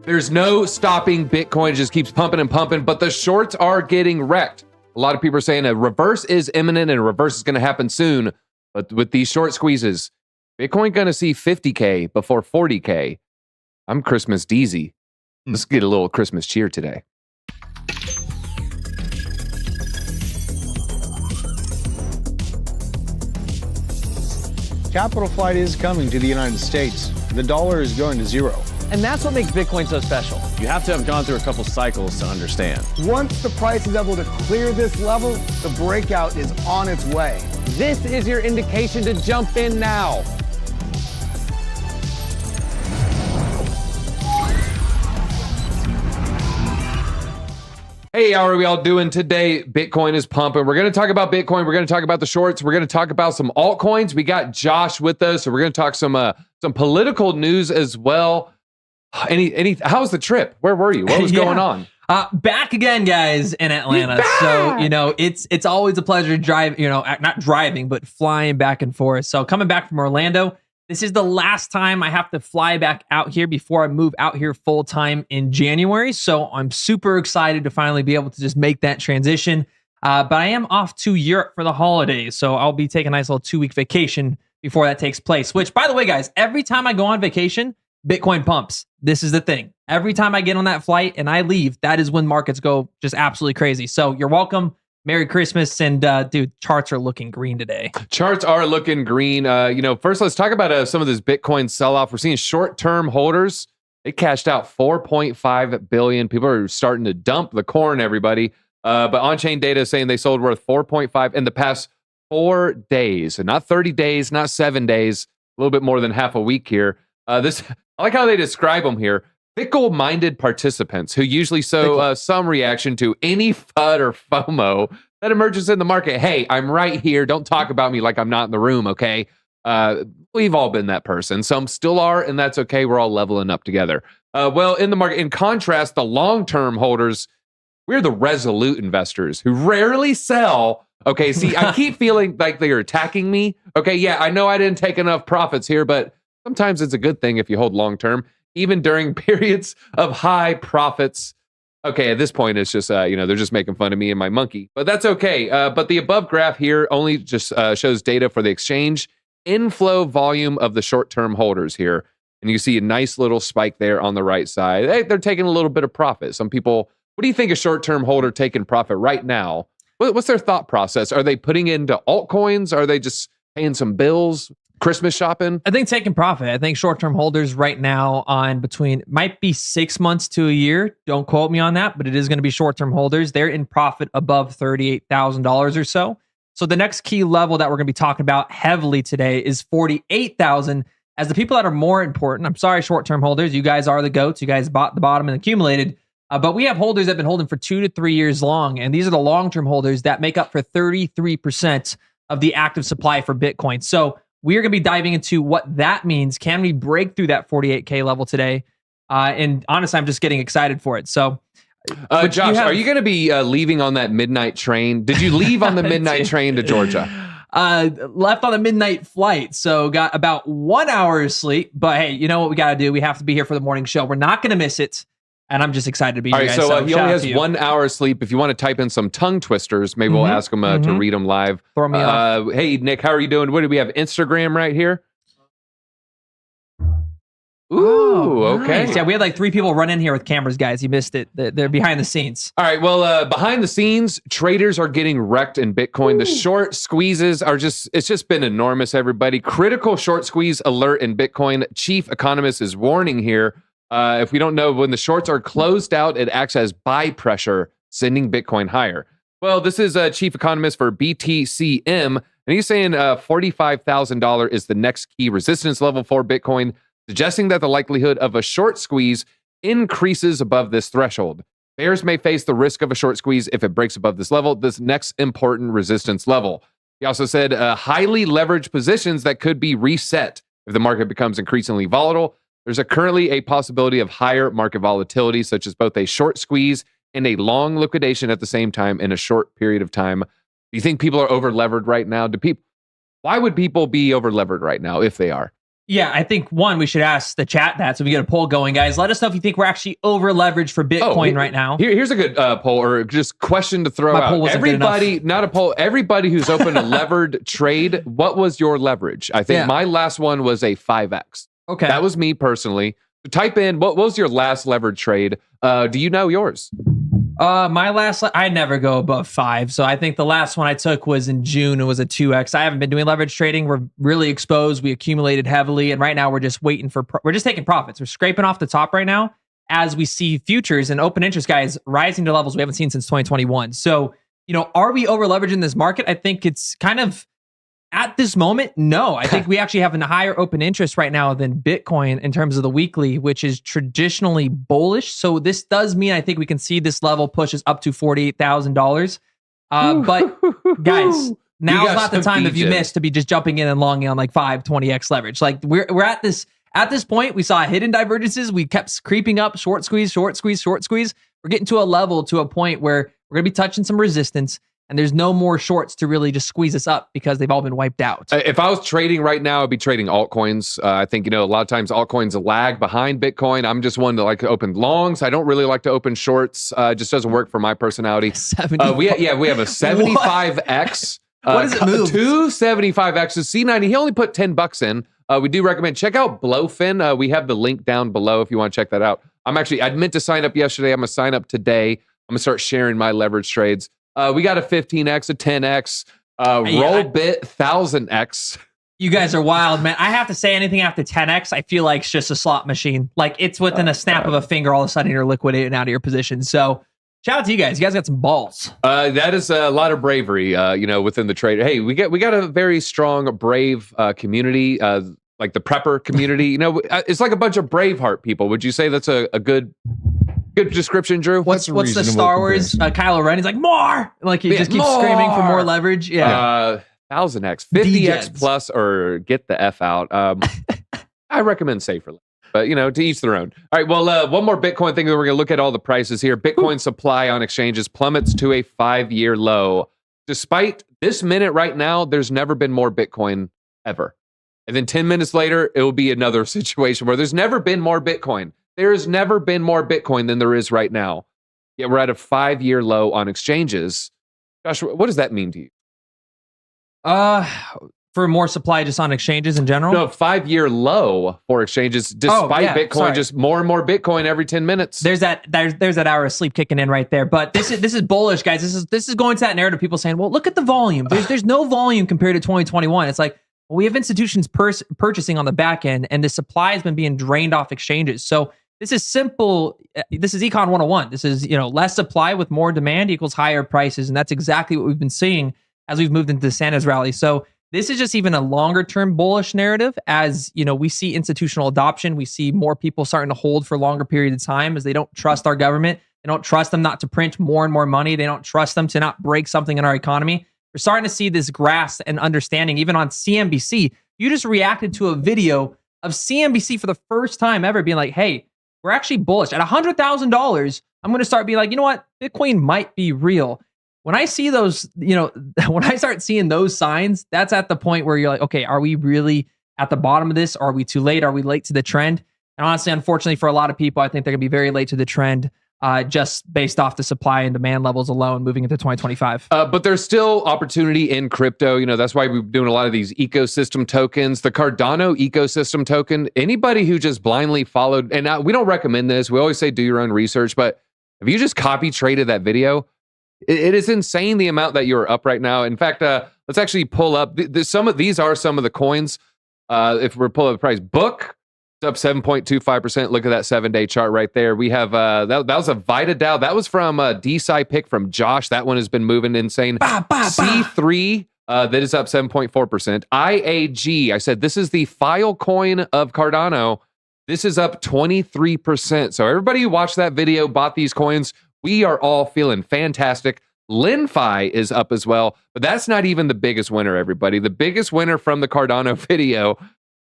There's no stopping Bitcoin. It just keeps pumping and pumping, but the shorts are getting wrecked. A lot of people are saying a reverse is imminent and a reverse is going to happen soon. But with these short squeezes, Bitcoin going to see 50K before 40K. I'm Christmas Deezy. Let's get a little Christmas cheer today. Capital flight is coming to the United States. The dollar is going to zero. And that's what makes Bitcoin so special. You have to have gone through a couple cycles to understand. Once the price is able to clear this level, the breakout is on its way. This is your indication to jump in now. Hey, how are we all doing today? Bitcoin is pumping. We're going to talk about Bitcoin. We're going to talk about the shorts. We're going to talk about some altcoins. We got Josh with us, so we're going to talk some political news as well. How was the trip? Where were you? What was going on? Back again, guys, in Atlanta. So, it's always a pleasure to drive, not driving, but flying back and forth. So coming back from Orlando, this is the last time I have to fly back out here before I move out here full time in January. So I'm super excited to finally be able to just make that transition. But I am off to Europe for the holidays. So I'll be taking a nice little 2-week vacation before that takes place, which, by the way, guys, every time I go on vacation, Bitcoin pumps. This is the thing. Every time I get on that flight and I leave, that is when markets go just absolutely crazy. So you're welcome. Merry Christmas. And dude, charts are looking green today. Charts are looking green. First, let's talk about some of this Bitcoin sell-off. We're seeing short-term holders. They cashed out $4.5 billion. People are starting to dump the corn, everybody. But Unchained data is saying they sold worth 4.5 in the past 4 days. And not 30 days, not 7 days, a little bit more than half a week here. I like how they describe them here. Fickle-minded participants who usually show some reaction to any FUD or FOMO that emerges in the market. Hey, I'm right here. Don't talk about me like I'm not in the room, okay? We've all been that person. Some still are, and that's okay. We're all leveling up together. In the market, in contrast, the long-term holders, we're the resolute investors who rarely sell. Okay, see, I keep feeling like they're attacking me. Okay, yeah, I know I didn't take enough profits here, but sometimes it's a good thing if you hold long-term, even during periods of high profits. Okay, at this point, it's just, they're just making fun of me and my monkey, but that's okay. But the above graph here only just shows data for the exchange inflow volume of the short-term holders here. And you see a nice little spike there on the right side. They're taking a little bit of profit. Some people, what do you think a short-term holder taking profit right now? What's their thought process? Are they putting into altcoins? Are they just paying some bills? Christmas shopping? I think taking profit. I think short-term holders right now on between might be 6 months to a year. Don't quote me on that, but it is going to be short-term holders. They're in profit above $38,000 or so. So the next key level that we're going to be talking about heavily today is 48,000. As the people that are more important, I'm sorry, short-term holders, you guys are the goats. You guys bought the bottom and accumulated. But we have holders that have been holding for 2 to 3 years long, and these are the long-term holders that make up for 33% of the active supply for Bitcoin. So we are going to be diving into what that means. Can we break through that 48K level today? And honestly, I'm just getting excited for it. So, Josh, are you going to be leaving on that midnight train? Did you leave on the midnight train to Georgia? Left on a midnight flight. So got about 1 hour of sleep. But hey, you know what we got to do? We have to be here for the morning show. We're not going to miss it. And I'm just excited to be here. All right, guys, so he only has 1 hour of sleep. If you want to type in some tongue twisters, maybe we'll ask him to read them live. Throw me off. Hey, Nick, how are you doing? What do we have? Instagram right here? Ooh, okay. Nice. Yeah, we had like 3 people run in here with cameras, guys. You missed it. They're behind the scenes. All right, well, behind the scenes, traders are getting wrecked in Bitcoin. The short squeezes it's just been enormous, everybody. Critical short squeeze alert in Bitcoin. Chief economist is warning here. If we don't know, when the shorts are closed out, it acts as buy pressure, sending Bitcoin higher. Well, this is a chief economist for BTCM, and he's saying $45,000 is the next key resistance level for Bitcoin, suggesting that the likelihood of a short squeeze increases above this threshold. Bears may face the risk of a short squeeze if it breaks above this level, this next important resistance level. He also said highly leveraged positions that could be reset if the market becomes increasingly volatile. There's currently a possibility of higher market volatility, such as both a short squeeze and a long liquidation at the same time in a short period of time. Do you think people are over levered right now? Why would people be over levered right now if they are? Yeah, I think one, we should ask the chat that, so we get a poll going, guys. Let us know if you think we're actually over leveraged for Bitcoin right now. Here's a good poll or just question to throw My out. poll wasn't good Everybody, enough. not a poll. Everybody who's opened a levered trade, what was your leverage? I think my last one was a 5x. Okay, that was me personally. Type in what was your last levered trade? Do you know yours? My last, I never go above 5. So I think the last one I took was in June. It was a 2x. I haven't been doing leverage trading. We're really exposed. We accumulated heavily. And right now we're just waiting for, we're just taking profits. We're scraping off the top right now as we see futures and open interest, guys, rising to levels we haven't seen since 2021. So, you know, are we over leveraging this market? I think it's kind of, at this moment, no. I think we actually have a higher open interest right now than Bitcoin in terms of the weekly, which is traditionally bullish. So this does mean I think we can see this level pushes up to $48,000. But guys, now's not the time if you missed to be just jumping in and longing on like 20x leverage. Like we're at this point. We saw hidden divergences. We kept creeping up, short squeeze, short squeeze, short squeeze. We're getting to a point where we're gonna be touching some resistance. And there's no more shorts to really just squeeze us up because they've all been wiped out. If I was trading right now, I'd be trading altcoins. I think, you know, a lot of times altcoins lag behind Bitcoin. I'm just one to like to open longs. I don't really like to open shorts. It just doesn't work for my personality. We have a 75x. What does it move? 2 75x's. C90. He only put $10 in. We do recommend check out Blofin. We have the link down below if you want to check that out. I meant to sign up yesterday. I'm gonna sign up today. I'm gonna start sharing my leverage trades. We got a 15x, a 10x, Rollbit 1000x. You guys are wild, man. I have to say anything after 10x, I feel like it's just a slot machine. Like it's within a snap of a finger, all of a sudden you're liquidating out of your position. So shout out to you guys. You guys got some balls. That is a lot of bravery, you know, within the trade. Hey, we got a very strong, brave community, like the prepper community. You know, it's like a bunch of Braveheart people. Would you say that's a good description, Drew? What's the Star Wars Kylo Ren? He's like, more! Like he just keeps screaming for more leverage. Yeah. 1000x, 50x plus, or get the F out. I recommend safer, but you know, to each their own. All right, well, one more Bitcoin thing that we're gonna look at all the prices here. Bitcoin supply on exchanges plummets to a 5-year low. Despite this minute right now, there's never been more Bitcoin ever. And then 10 minutes later, it will be another situation where there's never been more Bitcoin. There's never been more Bitcoin than there is right now. Yet we're at a 5-year low on exchanges. Josh, what does that mean to you? For more supply just on exchanges in general? No, 5-year low for exchanges, despite Bitcoin, just more and more Bitcoin every 10 minutes. There's that hour of sleep kicking in right there. But this is bullish, guys. This is going to that narrative. People saying, well, look at the volume. There's no volume compared to 2021. It's like, well, we have institutions purchasing on the back end, and the supply has been being drained off exchanges. So this is simple. This is Econ 101. This is, you know, less supply with more demand equals higher prices. And that's exactly what we've been seeing as we've moved into the Santa's rally. So this is just even a longer term bullish narrative. As you know, we see institutional adoption. We see more people starting to hold for longer periods of time as they don't trust our government. They don't trust them not to print more and more money. They don't trust them to not break something in our economy. We're starting to see this grasp and understanding even on CNBC. You just reacted to a video of CNBC for the first time ever being like, hey, we're actually bullish. At $100,000, I'm going to start being like, you know what? Bitcoin might be real. When I see those, you know, when I start seeing those signs, that's at the point where you're like, okay, are we really at the bottom of this? Or are we too late? Are we late to the trend? And honestly, unfortunately, for a lot of people, I think they're going to be very late to the trend. Just based off the supply and demand levels alone moving into 2025. But there's still opportunity in crypto. You know, that's why we're doing a lot of these ecosystem tokens. The Cardano ecosystem token, anybody who just blindly followed, and we don't recommend this. We always say do your own research, but if you just copy traded that video, it is insane the amount that you're up right now. In fact, let's actually pull up. These are some of the coins. If we're pulling up the price, Book, up 7.25%. Look at that 7-day chart right there. We have that was a Vita DAO. That was from DeSci pick from Josh. That one has been moving insane. C3 that is up 7.4%. IAG, I said this is the file coin of Cardano. This is up 23%. So everybody who watched that video, bought these coins, we are all feeling fantastic. LinFi is up as well, but that's not even the biggest winner, everybody. The biggest winner from the Cardano video,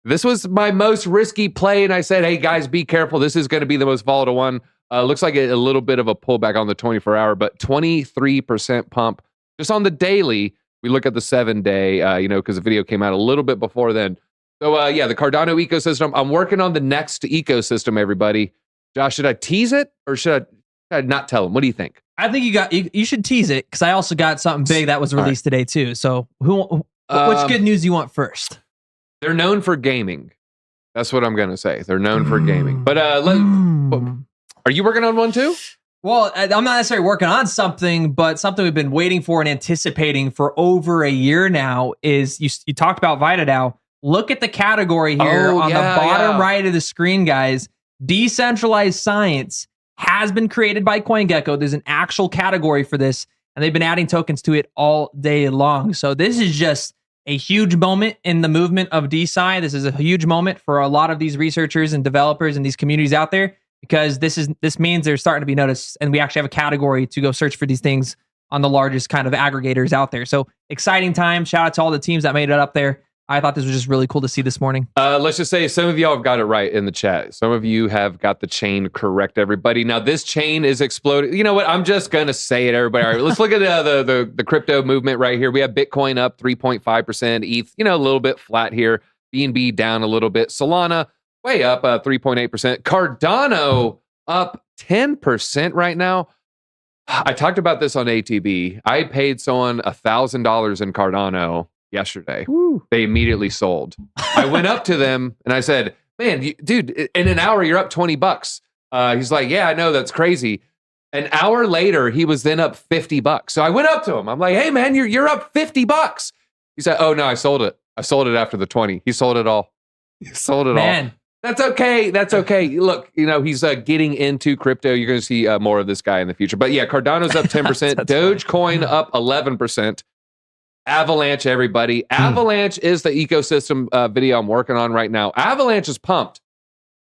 this was my most risky play, and I said, hey, guys, be careful. This is going to be the most volatile one. Looks like a little bit of a pullback on the 24-hour, but 23% pump. Just on the daily, we look at the 7-day, you know, because the video came out a little bit before then. So yeah, the Cardano ecosystem. I'm working on the next ecosystem, everybody. Josh, should I tease it or should I not tell them? What do you think? I think you should tease it because I also got something big that was released today too. So which good news you want first? They're known for gaming. That's what I'm gonna say. They're known for gaming. But are you working on one too? Well, I'm not necessarily working on something, but something we've been waiting for and anticipating for over a year now is you talked about VitaDAO. Look at the category here on the bottom right of the screen, guys. Decentralized science has been created by CoinGecko. There's an actual category for this, and they've been adding tokens to it all day long. So this is just a huge moment in the movement of DeSci. This is a huge moment for a lot of these researchers and developers and these communities out there, because this means they're starting to be noticed, and we actually have a category to go search for these things on the largest kind of aggregators out there. So exciting time. Shout out to all the teams that made it up there. I thought this was just really cool to see this morning. Let's just say some of y'all have got it right in the chat. Some of you have got the chain correct, everybody. Now, this chain is exploding. You know what? I'm just going to say it, everybody. All right, let's look at the crypto movement right here. We have Bitcoin up 3.5%, ETH, a little bit flat here. BNB down a little bit. Solana way up 3.8%. Cardano up 10% right now. I talked about this on ATB. I paid someone $1,000 in Cardano yesterday. Woo. They immediately sold. I went up to them and I said, man, dude, in an hour, you're up $20. He's like, yeah, I know, that's crazy. An hour later, he was then up $50. So I went up to him. I'm like, hey man, you're up $50. He said, oh no, I sold it. I sold it after the 20. He sold it all. He sold it all. That's okay. That's okay. Look, he's getting into crypto. You're going to see more of this guy in the future. But yeah, Cardano's up 10%. Dogecoin up 11%. Avalanche, everybody. Avalanche is the ecosystem video I'm working on right now. Avalanche is pumped.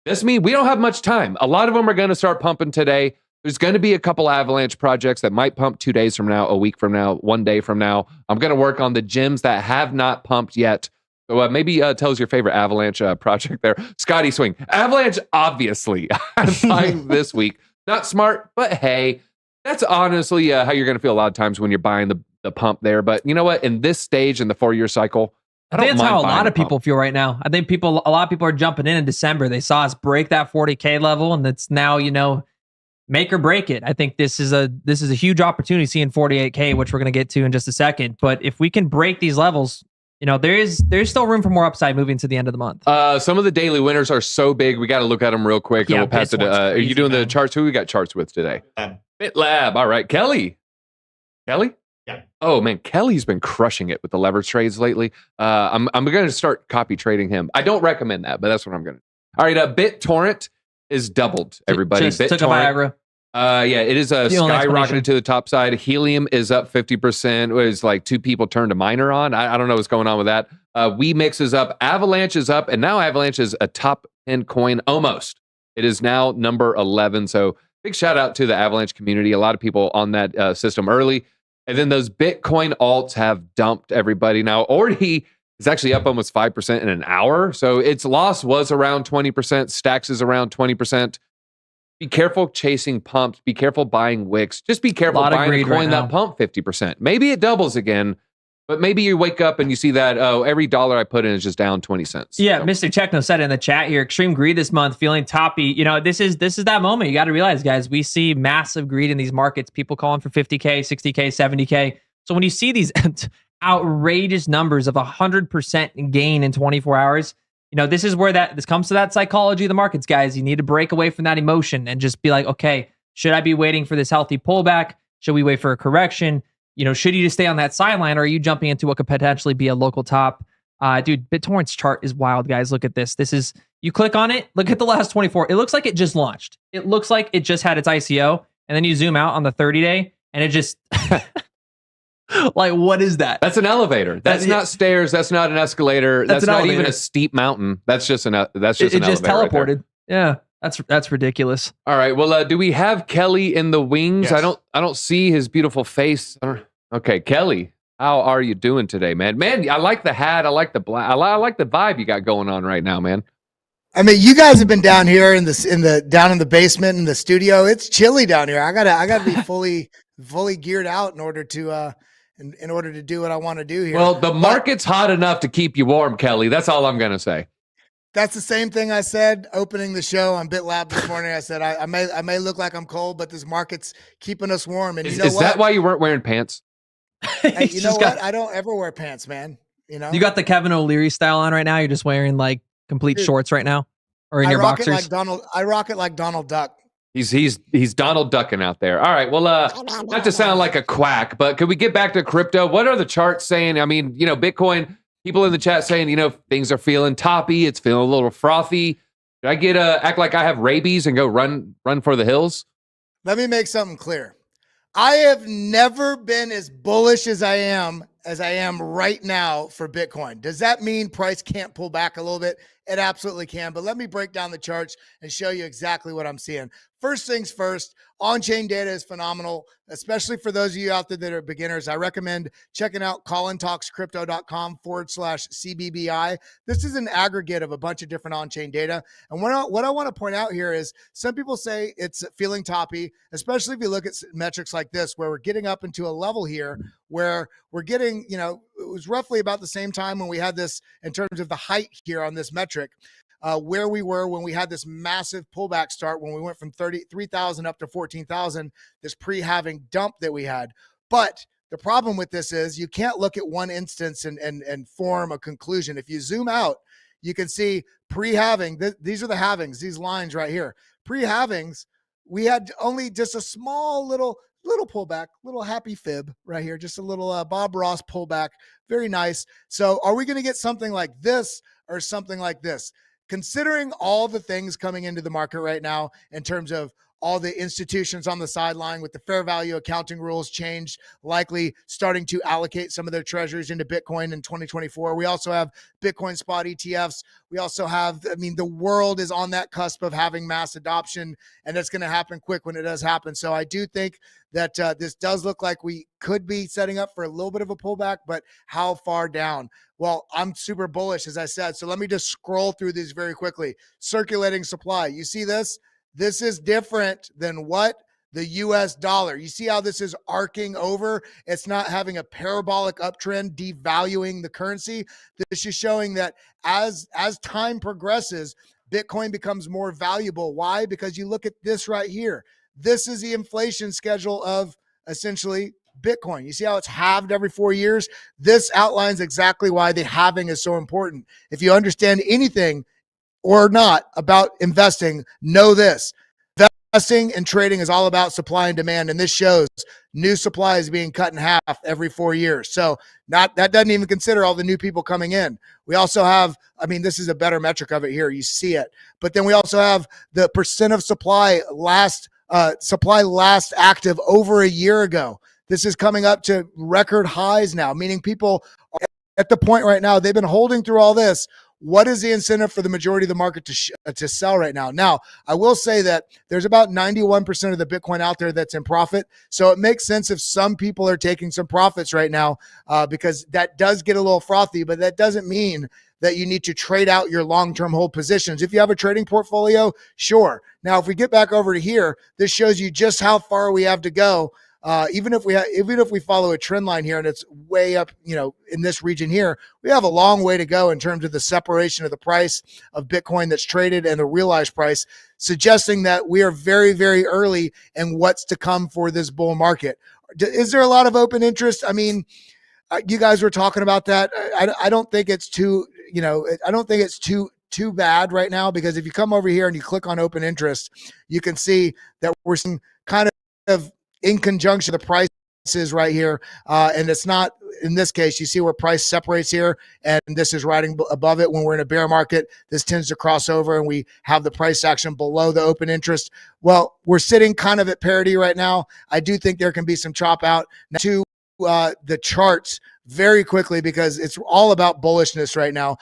This means we don't have much time. A lot of them are going to start pumping today. There's going to be a couple Avalanche projects that might pump 2 days from now, a week from now, 1 day from now. I'm going to work on the gems that have not pumped yet. So maybe tell us your favorite Avalanche project there. Scotty Swing. Avalanche, obviously. I'm buying this week. Not smart, but hey, that's honestly how you're going to feel a lot of times when you're buying the pump there. But you know what? In this stage in the 4-year cycle, I think that's how a lot of people feel right now. I think a lot of people are jumping in December. They saw us break that 40K level, and it's now, make or break it. I think this is a huge opportunity seeing 48K, which we're going to get to in just a second. But if we can break these levels, there's still room for more upside moving to the end of the month. Some of the daily winners are so big, we got to look at them real quick. Yeah, and we'll pass it. Are you doing the charts? Who we got charts with today? BitLab. All right, Kelly. Yeah. Oh man, Kelly's been crushing it with the leverage trades lately. I'm going to start copy trading him. I don't recommend that, but that's what I'm going to. All right, BitTorrent is doubled. Everybody, just took a Viagra. Yeah, it is skyrocketed to the top side. Helium is up 50%. It was like 2 people turned a miner on. I don't know what's going on with that. WeMix is up. Avalanche is up. And now Avalanche is a top 10 coin almost. It is now number 11. So big shout out to the Avalanche community. A lot of people on that system early. And then those Bitcoin alts have dumped everybody. Now, Ordi is actually up almost 5% in an hour. So its loss was around 20%. Stacks is around 20%. Be careful chasing pumps. Be careful buying wicks. Just be careful buying a coin that pumped 50%. Maybe it doubles again, but maybe you wake up and you see that, every dollar I put in is just down 20 cents. Yeah, so. Mr. Checkno said in the chat here, extreme greed this month, feeling toppy. This is that moment. You got to realize, guys, we see massive greed in these markets. People calling for 50K, 60K, 70K. So when you see these outrageous numbers of 100% gain in 24 hours, this is where this comes to that psychology of the markets, guys. You need to break away from that emotion and just be like, okay, should I be waiting for this healthy pullback? Should we wait for a correction? Should you just stay on that sideline, or are you jumping into what could potentially be a local top? Dude, BitTorrent's chart is wild, guys. Look at this. You click on it, look at the last 24. It looks like it just launched. It looks like it just had its ICO, and then you zoom out on the 30-day, and it just... Like, what is that? That's an elevator. That's not stairs. That's not an escalator. That's not even a steep mountain. That's just an elevator. It just teleported. Right, yeah, that's ridiculous. All right. Well, do we have Kelly in the wings? Yes. I don't see his beautiful face. Okay, Kelly, how are you doing today, man? Man, I like the hat. I like the black. I like the vibe you got going on right now, man. I mean, you guys have been down here down in the basement in the studio. It's chilly down here. I gotta be fully geared out in order to in order to do what I want to do here. Well, the market's hot enough to keep you warm, Kelly. That's all I'm going to say. That's the same thing I said opening the show on BitLab this morning. I said I may look like I'm cold, but this market's keeping us warm. And Is, you know is what? that why you weren't wearing pants? Hey, you know what? I don't ever wear pants, man. You know, You got the Kevin O'Leary style on right now. You're just wearing like complete shorts right now, or in your boxers. I rock it like Donald Duck. He's Donald Ducking out there. All right. Well, not to sound like a quack, but could we get back to crypto? What are the charts saying? I mean, Bitcoin. People in the chat saying, things are feeling toppy. It's feeling a little frothy. Should I get act like I have rabies and go run for the hills? Let me make something clear. I have never been as bullish as I am right now for Bitcoin. Does that mean price can't pull back a little bit? It absolutely can. But let me break down the charts and show you exactly what I'm seeing. First things first, on-chain data is phenomenal, especially for those of you out there that are beginners. I recommend checking out colintalkscrypto.com/CBBI. This is an aggregate of a bunch of different on-chain data. And what I want to point out here is some people say it's feeling toppy, especially if you look at metrics like this, where we're getting up into a level here where we're getting, it was roughly about the same time when we had this in terms of the height here on this metric. Where we were when we had this massive pullback start, when we went from 33,000 up to 14,000, this pre-halving dump that we had. But the problem with this is you can't look at one instance and form a conclusion. If you zoom out, you can see pre-halving. These are the halvings, these lines right here. Pre-halvings, we had only just a small little pullback, little happy fib right here, just a little Bob Ross pullback. Very nice. So are we going to get something like this or something like this? Considering all the things coming into the market right now in terms of all the institutions on the sideline with the fair value accounting rules changed, likely starting to allocate some of their treasuries into Bitcoin in 2024. We also have Bitcoin spot ETFs. We also have, the world is on that cusp of having mass adoption, and it's going to happen quick when it does happen. So I do think that this does look like we could be setting up for a little bit of a pullback, but how far down? Well, I'm super bullish, as I said. So let me just scroll through these very quickly. Circulating supply. You see this? This is different than what? The US dollar. You see how this is arcing over? It's not having a parabolic uptrend, devaluing the currency. This is showing that as time progresses, Bitcoin becomes more valuable. Why? Because you look at this right here. This is the inflation schedule of essentially Bitcoin. You see how it's halved every 4 years? This outlines exactly why the halving is so important. If you understand anything or not about investing, know this. Investing and trading is all about supply and demand, and this shows new supply is being cut in half every 4 years. So that doesn't even consider all the new people coming in. We also have, this is a better metric of it here. You see it. But then we also have the percent of supply last active over a year ago. This is coming up to record highs now, meaning people are at the point right now, they've been holding through all this. What is the incentive for the majority of the market to sell right now? Now, I will say that there's about 91% of the Bitcoin out there that's in profit. So it makes sense if some people are taking some profits right now because that does get a little frothy, but that doesn't mean that you need to trade out your long-term hold positions. If you have a trading portfolio, sure. Now, if we get back over to here, this shows you just how far we have to go. Even if we follow a trend line here and it's way up, in this region here, we have a long way to go in terms of the separation of the price of Bitcoin that's traded and the realized price, suggesting that we are very, very early in what's to come for this bull market. Is there a lot of open interest? You guys were talking about that. I don't think it's too, I don't think it's too bad right now, because if you come over here and you click on open interest, you can see that we're seeing kind of in conjunction the prices right here, and it's not in this case. You see where price separates here, and this is riding above it. When we're in a bear market, this tends to cross over and we have the price action below the open interest. Well, we're sitting kind of at parity right now. I do think there can be some chop out now to the charts very quickly, because it's all about bullishness right now.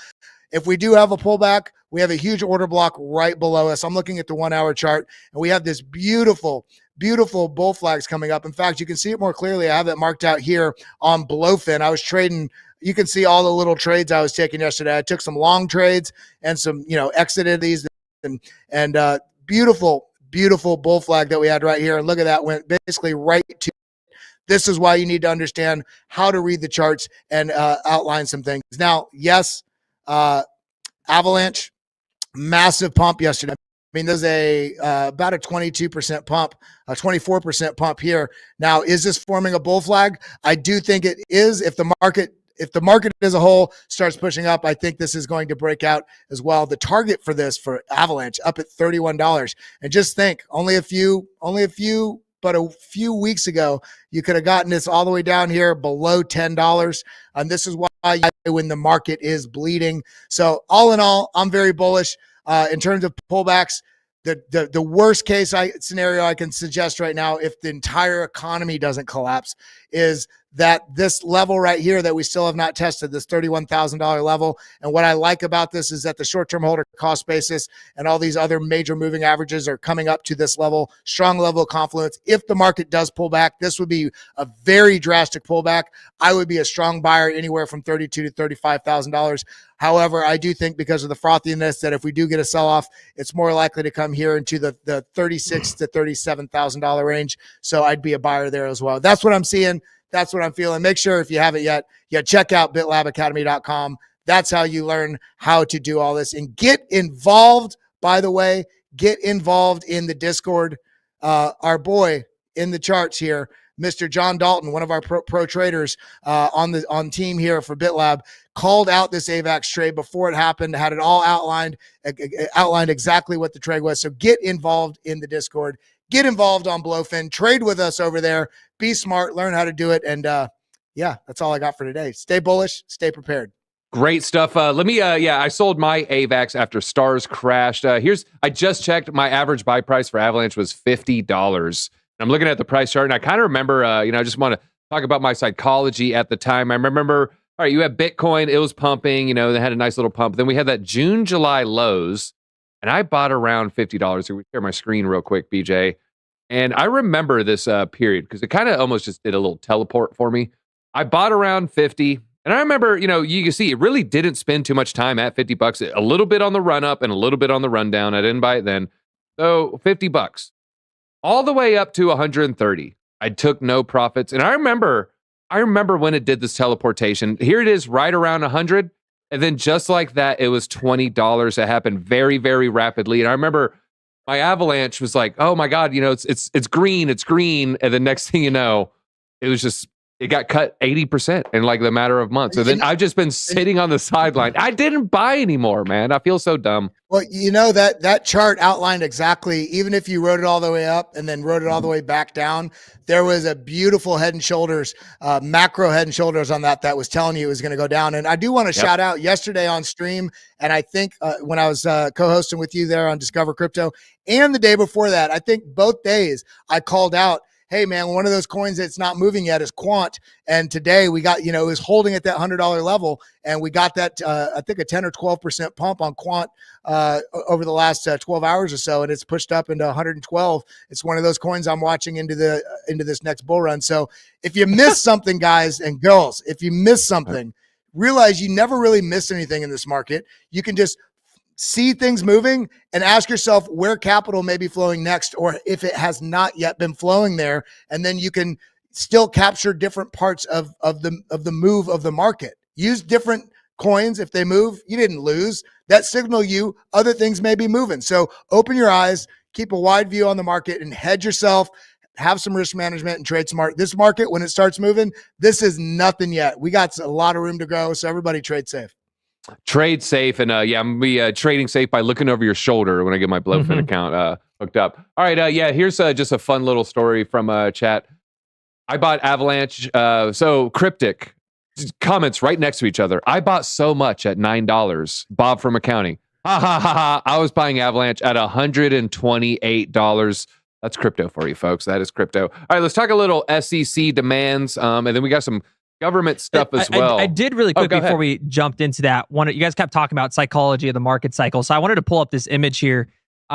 If we do have a pullback, we have a huge order block right below us. I'm looking at the 1 hour chart, and we have this beautiful bull flags coming up. In fact, you can see it more clearly. I have it marked out here on Blofin. I was trading. You can see all the little trades I was taking yesterday. I took some long trades and some, exited these, and beautiful bull flag that we had right here. And look at that, went basically right to This is why you need to understand how to read the charts and outline some things. Now, yes, Avalanche, massive pump yesterday. I mean, there's about a 22% pump, a 24% pump here. Now, is this forming a bull flag? I do think it is. If the market as a whole starts pushing up, I think this is going to break out as well. The target for this for Avalanche up at $31. And just think, only a few weeks ago, you could have gotten this all the way down here below $10. And this is why when the market is bleeding. So all in all, I'm very bullish in terms of pullbacks. The worst case scenario I can suggest right now, if the entire economy doesn't collapse, is that this level right here that we still have not tested, this $31,000 level. And what I like about this is that the short-term holder cost basis and all these other major moving averages are coming up to this level, strong level of confluence. If the market does pull back, this would be a very drastic pullback. I would be a strong buyer anywhere from $32,000 to $35,000. However, I do think because of the frothiness that if we do get a sell-off, it's more likely to come here into the $36,000 to $37,000 range. So I'd be a buyer there as well. That's what I'm seeing. That's what I'm feeling. Make sure if you haven't yet, check out bitlabacademy.com. That's how you learn how to do all this and get involved. By the way, get involved in the Discord. Our boy in the charts here, Mr. John Dalton, one of our pro traders on team here for BitLab, called out this AVAX trade before it happened, had it all outlined exactly what the trade was. So get involved in the Discord. Get involved on Blofin. Trade with us over there. Be smart. Learn how to do it. And that's all I got for today. Stay bullish. Stay prepared. Great stuff. I sold my AVAX after stars crashed. I just checked. My average buy price for Avalanche was $50. I'm looking at the price chart, and I kind of remember, I just want to talk about my psychology at the time. I remember, all right, you had Bitcoin. It was pumping. They had a nice little pump. Then we had that June, July lows. And I bought around $50. Here, we share my screen real quick, BJ. And I remember this period because it kind of almost just did a little teleport for me. I bought around 50. And I remember, you can see it really didn't spend too much time at $50. A little bit on the run up and a little bit on the rundown. I didn't buy it then. So $50. All the way up to 130. I took no profits. And I remember when it did this teleportation. Here it is right around 100. And then just like that, it was $20. It happened very, very rapidly. And I remember my Avalanche was like, oh my God, it's green, it's green. And the next thing you know, it got cut 80% in like the matter of months. So then I've just been sitting on the sideline. I didn't buy anymore, man. I feel so dumb. Well, that chart outlined exactly, even if you wrote it all the way up and then wrote it all the way back down, there was a beautiful head and shoulders, macro head and shoulders on that was telling you it was going to go down. And I do want to shout out yesterday on stream. And I think when I was co-hosting with you there on Discover Crypto and the day before that, I think both days I called out, hey man, one of those coins that's not moving yet is Quant. And today we got, it was holding at that $100 level. And we got that, I think a 10 or 12% pump on Quant over the last 12 hours or so. And it's pushed up into 112. It's one of those coins I'm watching into this next bull run. So if you miss something, guys and girls, if you miss something, realize you never really miss anything in this market. You can just see things moving and ask yourself where capital may be flowing next, or if it has not yet been flowing there. And then you can still capture different parts of the move of the market. Use different coins. If they move, you didn't lose. That signal you other things may be moving. So open your eyes, keep a wide view on the market and hedge yourself. Have some risk management and trade smart. This market, when it starts moving, this is nothing yet. We got a lot of room to go. So everybody trade safe. Trade safe. And I'm going to be trading safe by looking over your shoulder when I get my Blofin account hooked up. All right. Here's just a fun little story from chat. I bought Avalanche. So Cryptic comments right next to each other. I bought so much at $9. Bob from accounting. Ha ha ha ha. I was buying Avalanche at $128. That's crypto for you, folks. That is crypto. All right, let's talk a little SEC demands. And then we got some government stuff as well. I did really quick before we jumped into that. You guys kept talking about psychology of the market cycle. So I wanted to pull up this image here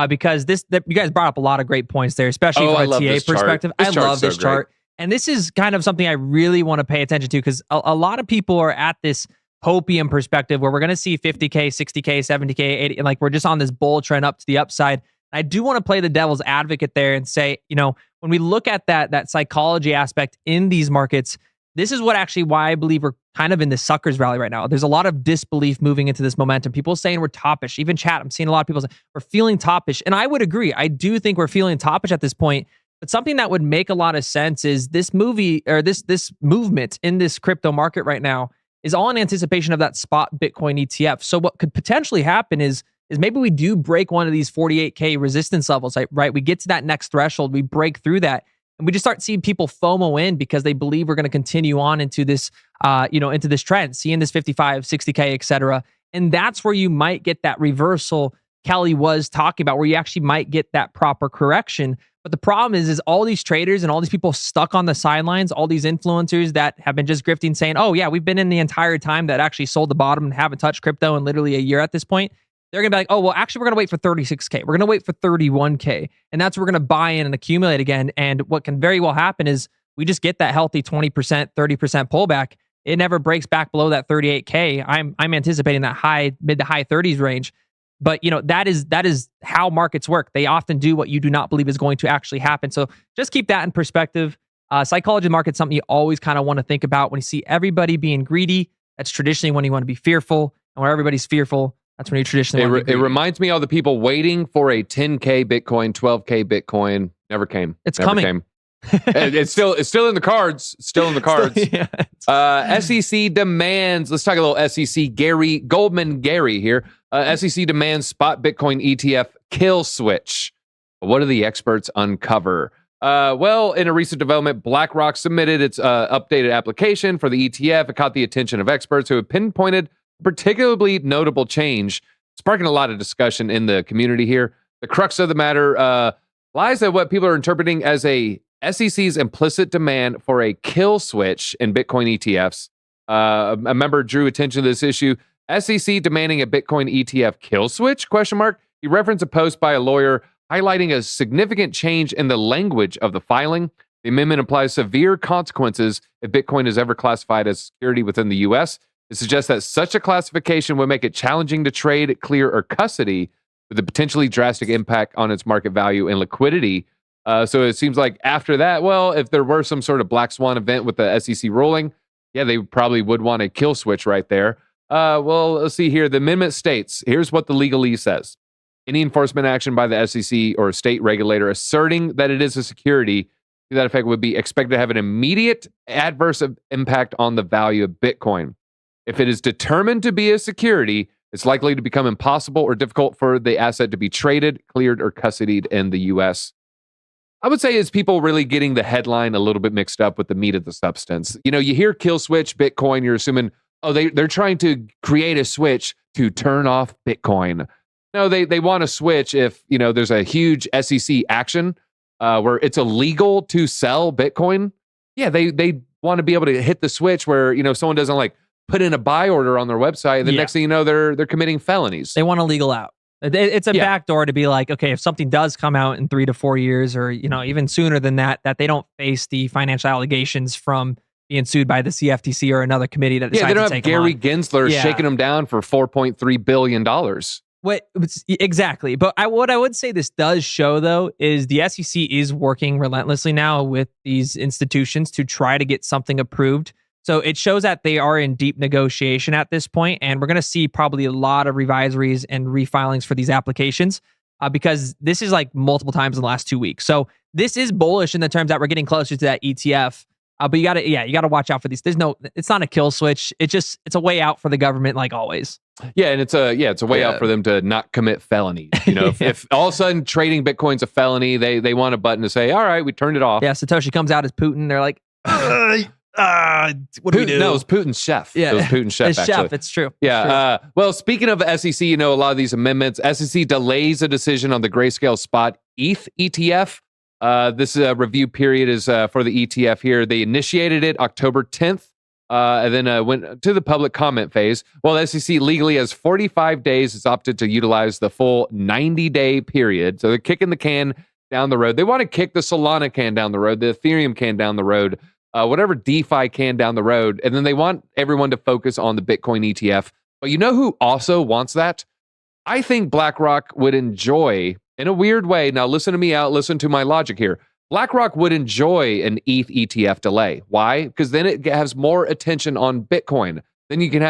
because you guys brought up a lot of great points there, especially from a TA perspective. I love this chart. And this is kind of something I really want to pay attention to because a lot of people are at this hopium perspective where we're going to see 50K, 60K, 70K, 80, and like we're just on this bull trend up to the upside. I do want to play the devil's advocate there and say, you know, when we look at that psychology aspect in these markets, this is what actually why I believe we're kind of in this suckers rally right now. There's a lot of disbelief moving into this momentum. People saying we're toppish. Even chat, I'm seeing a lot of people say we're feeling toppish. And I would agree. I do think we're feeling toppish at this point. But something that would make a lot of sense is this movement in this crypto market right now is all in anticipation of that spot Bitcoin ETF. So what could potentially happen is maybe we do break one of these 48K resistance levels, right? We get to that next threshold, we break through that, and we just start seeing people FOMO in because they believe we're going to continue on into this, into this trend, seeing this 55, 60K, etc. And that's where you might get that reversal Kelly was talking about, where you actually might get that proper correction. But the problem is all these traders and all these people stuck on the sidelines, all these influencers that have been just grifting saying, oh yeah, we've been in the entire time that actually sold the bottom and haven't touched crypto in literally a year at this point. They're going to be like, oh, well, actually, we're going to wait for 36K. We're going to wait for 31K. And that's where we're going to buy in and accumulate again. And what can very well happen is we just get that healthy 20%, 30% pullback. It never breaks back below that 38K. I'm anticipating that mid to high 30s range. But that is how markets work. They often do what you do not believe is going to actually happen. So just keep that in perspective. Psychology of the market is something you always kind of want to think about. When you see everybody being greedy, that's traditionally when you want to be fearful. And where everybody's fearful, that's when you traditionally want to be greedy. It reminds me of the people waiting for a 10K Bitcoin, 12K Bitcoin. Never came. It's never coming. Came. It's still in the cards. Still in the cards. SEC demands. Let's talk a little SEC. Goldman Gary here. SEC demands spot Bitcoin ETF kill switch. What do the experts uncover? Well, in a recent development, BlackRock submitted its updated application for the ETF. It caught the attention of experts who have pinpointed a particularly notable change, sparking a lot of discussion in the community here. The crux of the matter lies at what people are interpreting as a SEC's implicit demand for a kill switch in Bitcoin ETFs. A member drew attention to this issue. SEC demanding a Bitcoin ETF kill switch? ? He referenced a post by a lawyer highlighting a significant change in the language of the filing. The amendment implies severe consequences if Bitcoin is ever classified as security within the U.S. It suggests that such a classification would make it challenging to trade, clear, or custody, with a potentially drastic impact on its market value and liquidity. So it seems like after that, well, if there were some sort of black swan event with the SEC ruling, yeah, they probably would want a kill switch right there. Well, let's see here. The amendment states, here's what the legalese says. Any enforcement action by the SEC or state regulator asserting that it is a security to that effect would be expected to have an immediate adverse impact on the value of Bitcoin. If it is determined to be a security, it's likely to become impossible or difficult for the asset to be traded, cleared, or custodied in the U.S. I would say is people really getting the headline a little bit mixed up with the meat of the substance. You hear kill switch Bitcoin, you're assuming, oh, they're trying to create a switch to turn off Bitcoin. No, they want to switch if, there's a huge SEC action where it's illegal to sell Bitcoin. Yeah, they want to be able to hit the switch where, someone doesn't like put in a buy order on their website. And the next thing you know, they're committing felonies. They want to legal out. It's a backdoor to be like, okay, if something does come out in 3 to 4 years or, even sooner than that they don't face the financial allegations from being sued by the CFTC or another committee that decides they don't to have take Gary them on. Gensler shaking them down for $4.3 billion. Exactly. But what I would say this does show, though, is the SEC is working relentlessly now with these institutions to try to get something approved. So it shows that they are in deep negotiation at this point, and we're going to see probably a lot of revisories and refilings for these applications because this is like multiple times in the last 2 weeks. So this is bullish in the terms that we're getting closer to that ETF. But you gotta watch out for these. It's not a kill switch. It's a way out for the government, like always. Yeah, and it's a way out for them to not commit felonies. If all of a sudden trading Bitcoin's a felony, they want a button to say, all right, we turned it off. Yeah, Satoshi comes out as Putin. They're like, what do we do? No, it was Putin's chef. Yeah, it was Putin's chef. It's chef. It's true. Yeah. It's true. Well, speaking of SEC, a lot of these amendments, SEC delays a decision on the Grayscale Spot ETH ETF. This review period is for the ETF here. They initiated it October 10th and then went to the public comment phase. Well, the SEC legally has 45 days. It's opted to utilize the full 90-day period. So they're kicking the can down the road. They want to kick the Solana can down the road, the Ethereum can down the road, whatever DeFi can down the road. And then they want everyone to focus on the Bitcoin ETF. But you know who also wants that? I think BlackRock would enjoy in a weird way, now listen to me out, listen to my logic here. BlackRock would enjoy an ETH ETF delay. Why? Because then it has more attention on Bitcoin. Then you could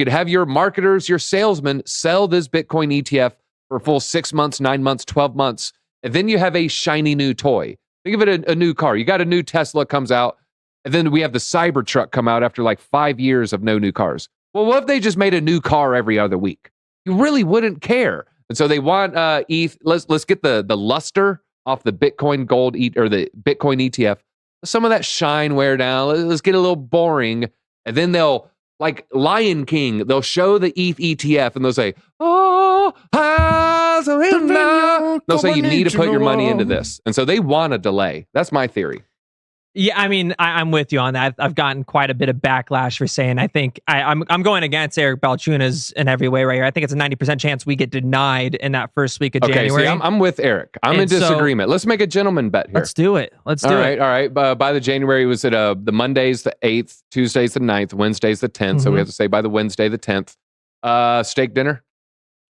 have your marketers, your salesmen sell this Bitcoin ETF for a full 6 months, 9 months, 12 months. And then you have a shiny new toy. Think of it a new car. You got a new Tesla comes out, and then we have the Cybertruck come out after like 5 years of no new cars. Well, what if they just made a new car every other week? You really wouldn't care. And so they want ETH. Let's get the luster off the Bitcoin gold or the Bitcoin ETF. Some of that shine wear down. Let's get a little boring. And then they'll, like Lion King, they'll show the ETH ETF and they'll say, oh, they'll say you need to put your money into this. And so they want a delay. That's my theory. Yeah, I mean, I'm with you on that. I've gotten quite a bit of backlash for saying I think I'm going against Eric Balchunas in every way right here. I think it's a 90% chance we get denied in that first week of January. See, I'm with Eric. I'm in disagreement. Let's make a gentleman bet here. Let's do it. All right. By the January, was it the Monday's the 8th, Tuesday's the 9th, Wednesday's the 10th. So we have to say by the Wednesday the 10th. Steak dinner?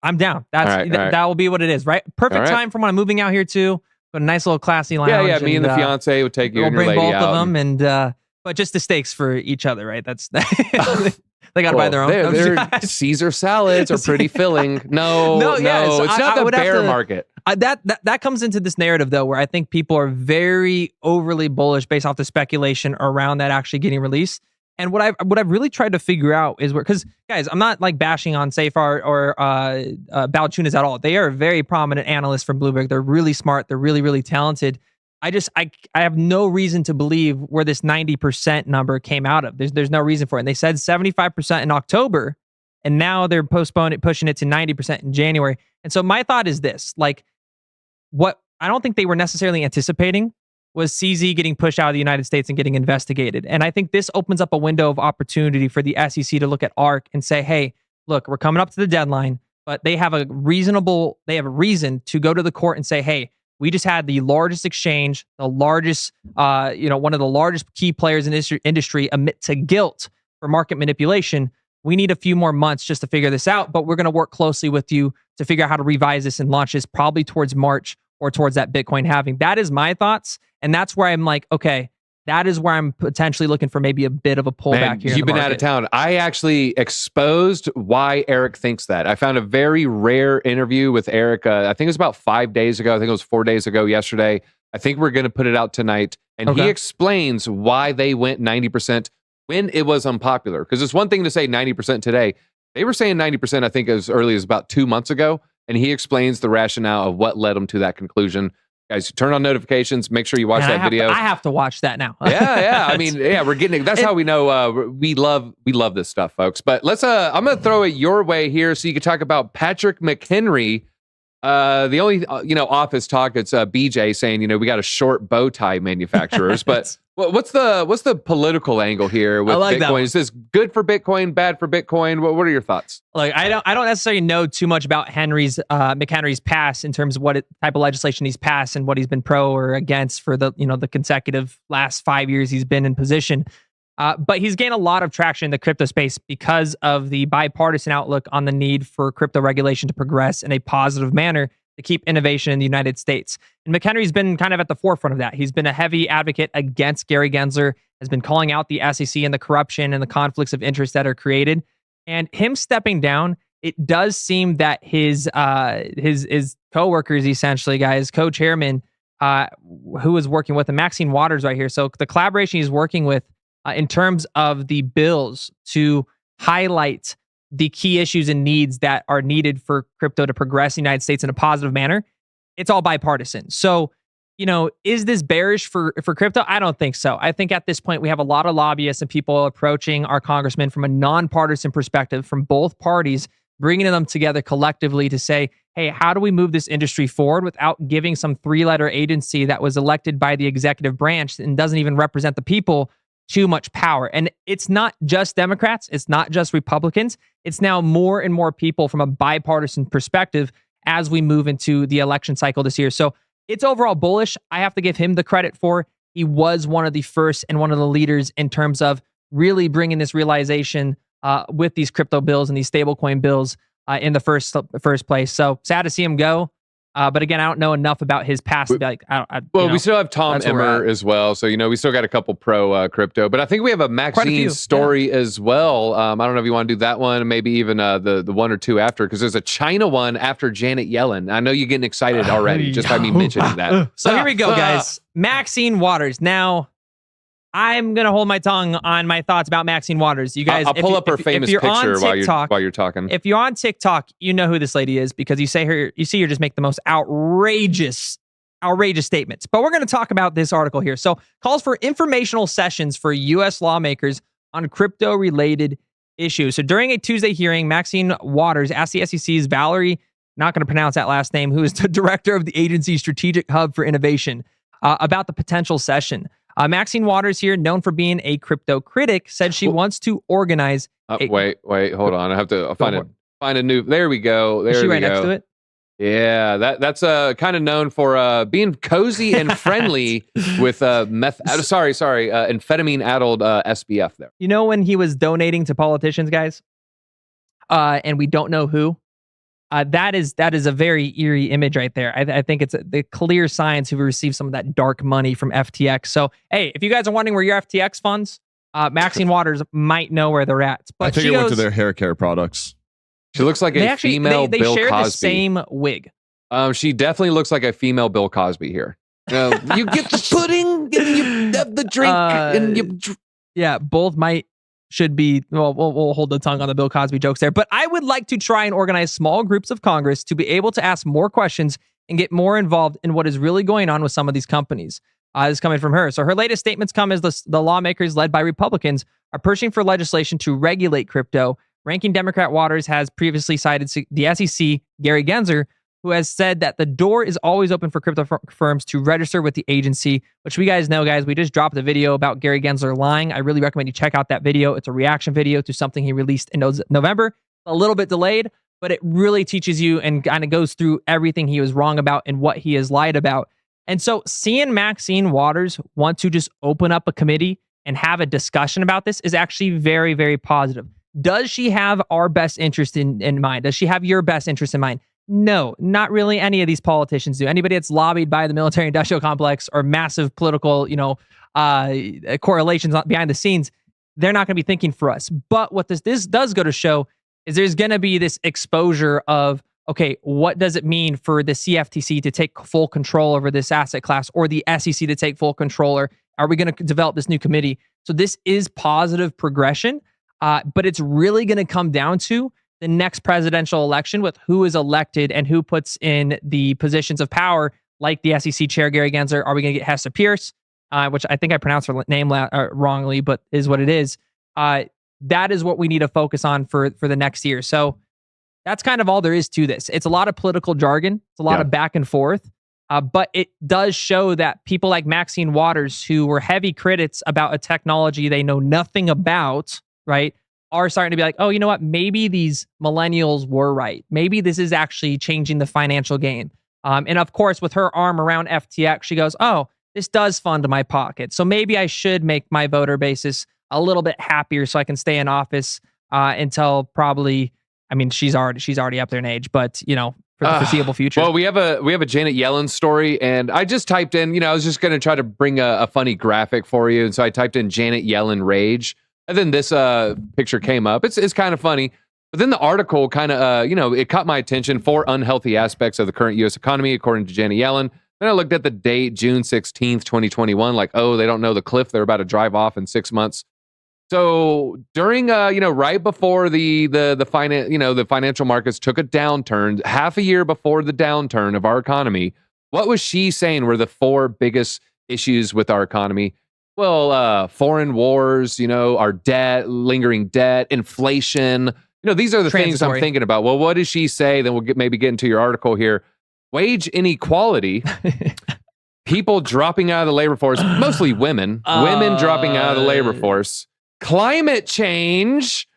I'm down. That will be what it is, right? Perfect time for when I'm moving out here too. A nice little classy lounge. Yeah. Me and the fiance would take you and your lady out. We'll bring both of them, and but just the steaks for each other, right? That's they got to buy their own. Their Caesar salads are pretty filling. No, so it's not the bear market. That comes into this narrative though, where I think people are very overly bullish based off the speculation around that actually getting released. And what I've really tried to figure out is because guys, I'm not like bashing on Safar or Balchunas at all. They are very prominent analysts from Bloomberg. They're really smart. They're really, really talented. I have no reason to believe where this 90% number came out of. There's no reason for it. And they said 75% in October, and now they're pushing it to 90% in January. And so my thought is this: like, what I don't think they were necessarily anticipating was CZ getting pushed out of the United States and getting investigated. And I think this opens up a window of opportunity for the SEC to look at ARK and say, hey, look, we're coming up to the deadline, but they have a reason to go to the court and say, hey, we just had the largest exchange, the largest, one of the largest key players in this industry admit to guilt for market manipulation. We need a few more months just to figure this out, but we're going to work closely with you to figure out how to revise this and launch this probably towards March or towards that Bitcoin halving. That is my thoughts. And that's where I'm like, okay, that is where I'm potentially looking for maybe a bit of a pullback here. You've been out of town. I actually exposed why Eric thinks that. I found a very rare interview with Eric. I think it was about 5 days ago. I think it was 4 days ago yesterday. I think we're going to put it out tonight. And he explains why they went 90% when it was unpopular. Because it's one thing to say 90% today. They were saying 90%, I think, as early as about 2 months ago. And he explains the rationale of what led him to that conclusion. Guys, turn on notifications. Make sure you watch that video. I have to watch that now. yeah. I mean, we're getting it. That's how we know we love this stuff, folks. But let's. I'm gonna throw it your way here, so you can talk about Patrick McHenry. The only office talk. It's BJ saying we got to short bow tie manufacturers. But what's the political angle here with Bitcoin? Is this good for Bitcoin? Bad for Bitcoin? What are your thoughts? Like, I don't necessarily know too much about McHenry's past in terms of what type of legislation he's passed and what he's been pro or against for the the consecutive last 5 years he's been in position. But he's gained a lot of traction in the crypto space because of the bipartisan outlook on the need for crypto regulation to progress in a positive manner to keep innovation in the United States. And McHenry's been kind of at the forefront of that. He's been a heavy advocate against Gary Gensler, has been calling out the SEC and the corruption and the conflicts of interest that are created. And him stepping down, it does seem that his co-workers, essentially, guys, co-chairman, who is working with him, Maxine Waters right here. So the collaboration he's working with in terms of the bills to highlight the key issues and needs that are needed for crypto to progress in the United States in a positive manner, it's all bipartisan. So, is this bearish for crypto? I don't think so. I think at this point, we have a lot of lobbyists and people approaching our congressmen from a nonpartisan perspective from both parties, bringing them together collectively to say, hey, how do we move this industry forward without giving some three-letter agency that was elected by the executive branch and doesn't even represent the people too much power? And it's not just Democrats. It's not just Republicans. It's now more and more people from a bipartisan perspective as we move into the election cycle this year. So it's overall bullish. I have to give him the credit for he was one of the first and one of the leaders in terms of really bringing this realization with these crypto bills and these stablecoin bills in the first place. So sad to see him go. But again, I don't know enough about his past. To be like, we still have Tom that's where we're Emmer as well. So, we still got a couple pro crypto. But I think we have a Maxine story as well. I don't know if you want to do that one, maybe even the one or two after, because there's a China one after Janet Yellen. I know you're getting excited already just by me mentioning that. So here we go, guys. Maxine Waters. Now, I'm going to hold my tongue on my thoughts about Maxine Waters. You guys, I'll pull up her famous picture while you're talking. If you're on TikTok, you know who this lady is because you see her just make the most outrageous statements. But we're going to talk about this article here. So, calls for informational sessions for U.S. lawmakers on crypto-related issues. So, during a Tuesday hearing, Maxine Waters asked the SEC's Valerie, not going to pronounce that last name, who is the director of the agency's Strategic Hub for Innovation, about the potential session. Maxine Waters here, known for being a crypto critic, said she wants to organize. Wait, hold on. I have to find a new. There we go. There is she we right go. Next to it? Yeah, that's kind of known for being cozy and friendly with amphetamine-addled SBF there. You know when he was donating to politicians, guys, and we don't know who. That is a very eerie image right there. I think it's the clear signs who received some of that dark money from FTX. So, hey, if you guys are wondering where your FTX funds, Maxine Waters might know where they're at. But I think it went to their hair care products. She looks like a female they Bill share Cosby. The same wig. She definitely looks like a female Bill Cosby here. You get the pudding and you have the drink and you. Yeah, both should be, we'll hold the tongue on the Bill Cosby jokes there. But I would like to try and organize small groups of Congress to be able to ask more questions and get more involved in what is really going on with some of these companies. This is coming from her. So her latest statements come as the lawmakers led by Republicans are pushing for legislation to regulate crypto. Ranking Democrat Waters has previously cited the SEC, Gary Gensler, who has said that the door is always open for crypto firms to register with the agency, which we guys know, guys. We just dropped a video about Gary Gensler lying. I really recommend you check out that video. It's a reaction video to something he released in November. A little bit delayed, but it really teaches you and kind of goes through everything he was wrong about and what he has lied about. And so seeing Maxine Waters want to just open up a committee and have a discussion about this is actually very, very positive. Does she have our best interest in mind? Does she have your best interest in mind? No, not really any of these politicians do. Anybody that's lobbied by the military-industrial complex or massive political, correlations behind the scenes, they're not going to be thinking for us. But what this does go to show is there's going to be this exposure of, okay, what does it mean for the CFTC to take full control over this asset class or the SEC to take full control? Or are we going to develop this new committee? So this is positive progression, but it's really going to come down to the next presidential election with who is elected and who puts in the positions of power, like the SEC chair, Gary Gensler. Are we going to get Hester Pierce, which I think I pronounced her name wrongly, but is what it is. That is what we need to focus on for the next year. So that's kind of all there is to this. It's a lot of political jargon. It's a lot of back and forth. But it does show that people like Maxine Waters, who were heavy critics about a technology they know nothing about, right, are starting to be like, oh, you know what? Maybe these millennials were right. Maybe this is actually changing the financial game. And of course, with her arm around FTX, she goes, oh, this does fund my pocket. So maybe I should make my voter basis a little bit happier so I can stay in office until probably, I mean, she's already up there in age, but for the foreseeable future. Well, we have a Janet Yellen story, and I just typed in, I was just going to try to bring a funny graphic for you. And so I typed in Janet Yellen rage. And then this picture came up. It's kind of funny. But then the article kind of, it caught my attention. 4 unhealthy aspects of the current U.S. economy, according to Janet Yellen. Then I looked at the date, June 16th, 2021, like, oh, they don't know the cliff they're about to drive off in 6 months. So during, right before the financial markets took a downturn, half a year before the downturn of our economy, what was she saying were the 4 biggest issues with our economy? Well, foreign wars, our debt, lingering debt, inflation. These are the things I'm thinking about. Well, what does she say? Then we'll maybe get into your article here. Wage inequality, people dropping out of the labor force, mostly women dropping out of the labor force, climate change,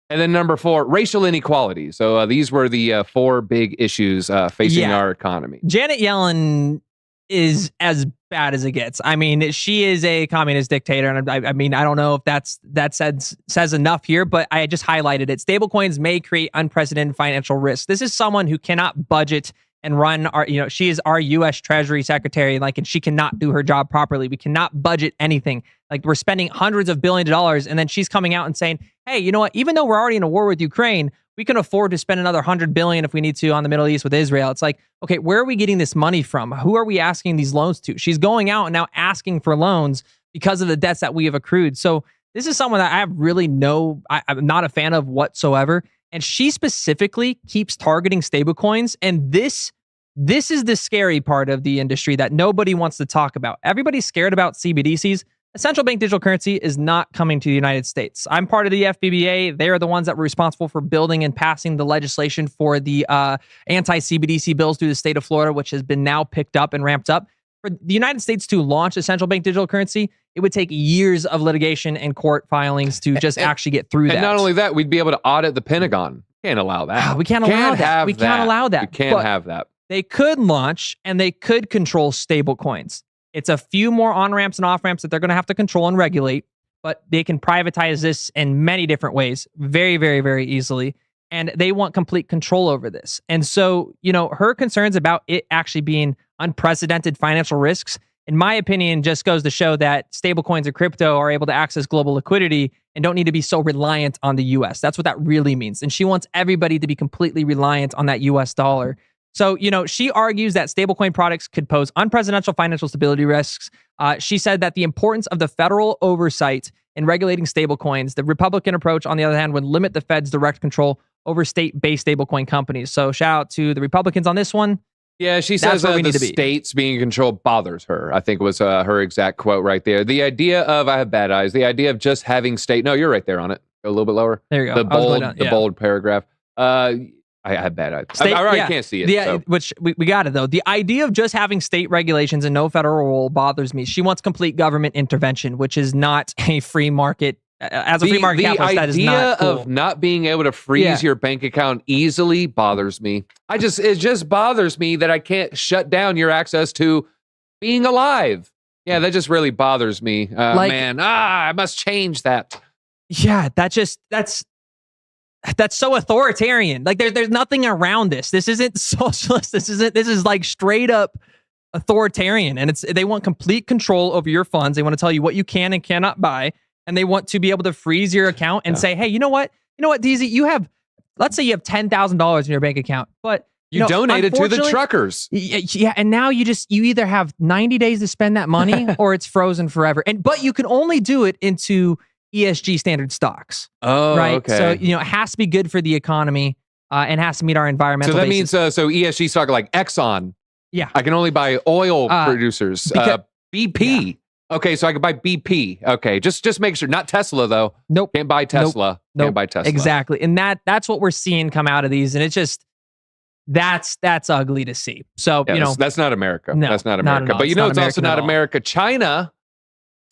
and then number 4, racial inequality. So these were the 4 big issues facing our economy. Janet Yellen is as bad as it gets. I mean, she is a communist dictator, and I mean, I don't know if that says enough here, but I just highlighted it. Stablecoins may create unprecedented financial risk. This is someone who cannot budget and run our, she is our U.S. Treasury Secretary, like, and she cannot do her job properly. We cannot budget anything. Like, we're spending hundreds of billions of dollars, and then she's coming out and saying, hey, you know what? Even though we're already in a war with Ukraine, we can afford to spend another $100 billion if we need to on the Middle East with Israel. It's like, okay, where are we getting this money from? Who are we asking these loans to? She's going out and now asking for loans because of the debts that we have accrued. So this is someone that I have really I'm not a fan of whatsoever. And she specifically keeps targeting stablecoins. And this is the scary part of the industry that nobody wants to talk about. Everybody's scared about CBDCs. A central bank digital currency is not coming to the United States. I'm part of the FBBA. They are the ones that were responsible for building and passing the legislation for the anti-CBDC bills through the state of Florida, which has been now picked up and ramped up. For the United States to launch a central bank digital currency, it would take years of litigation and court filings to just actually get through that. And not only that, we'd be able to audit the Pentagon. Can't allow that. We can't allow that. We can't allow that. We can't have that. They could launch and they could control stable coins. It's a few more on-ramps and off-ramps that they're going to have to control and regulate, but they can privatize this in many different ways very, very, very easily. And they want complete control over this. And so, her concerns about it actually being unprecedented financial risks, in my opinion, just goes to show that stablecoins and crypto are able to access global liquidity and don't need to be so reliant on the US. That's what that really means. And she wants everybody to be completely reliant on that US dollar. So, she argues that stablecoin products could pose unprecedented financial stability risks. She said that the importance of the federal oversight in regulating stablecoins, the Republican approach, on the other hand, would limit the Fed's direct control over state-based stablecoin companies. So shout out to the Republicans on this one. Yeah, she says the states being in control bothers her, I think was her exact quote right there. The idea of, I have bad eyes, the idea of just having state, no, you're right there on it. Go a little bit lower. There you go. The bold paragraph. I have bad eyes. I can't see it. Yeah, so. Which we got it though. The idea of just having state regulations and no federal role bothers me. She wants complete government intervention, which is not a free market. As a free market capitalist, that is not cool. The idea of not being able to freeze your bank account easily bothers me. It just bothers me that I can't shut down your access to being alive. Yeah, that just really bothers me. I must change that. Yeah, that's so authoritarian. Like there's nothing around this. This isn't socialist. This is like straight up authoritarian. And they want complete control over your funds. They want to tell you what you can and cannot buy. And they want to be able to freeze your account and say, hey, you know what, DZ, let's say you have $10,000 in your bank account, but you donated to the truckers. Yeah. And now you either have 90 days to spend that money or it's frozen forever. But you can only do it into ESG standard stocks. Oh, right. Okay. So, it has to be good for the economy and has to meet our environmental. So that basis. means, so ESG stock like Exxon. Yeah. I can only buy oil producers. BP. Yeah. Okay. So I can buy BP. Okay. Just make sure. Not Tesla though. Nope. Can't buy Tesla. Nope. Can't buy Tesla. Exactly. And that's what we're seeing come out of these. And it's just, that's ugly to see. So, that's not America. No, that's not America. But it's also not America. China.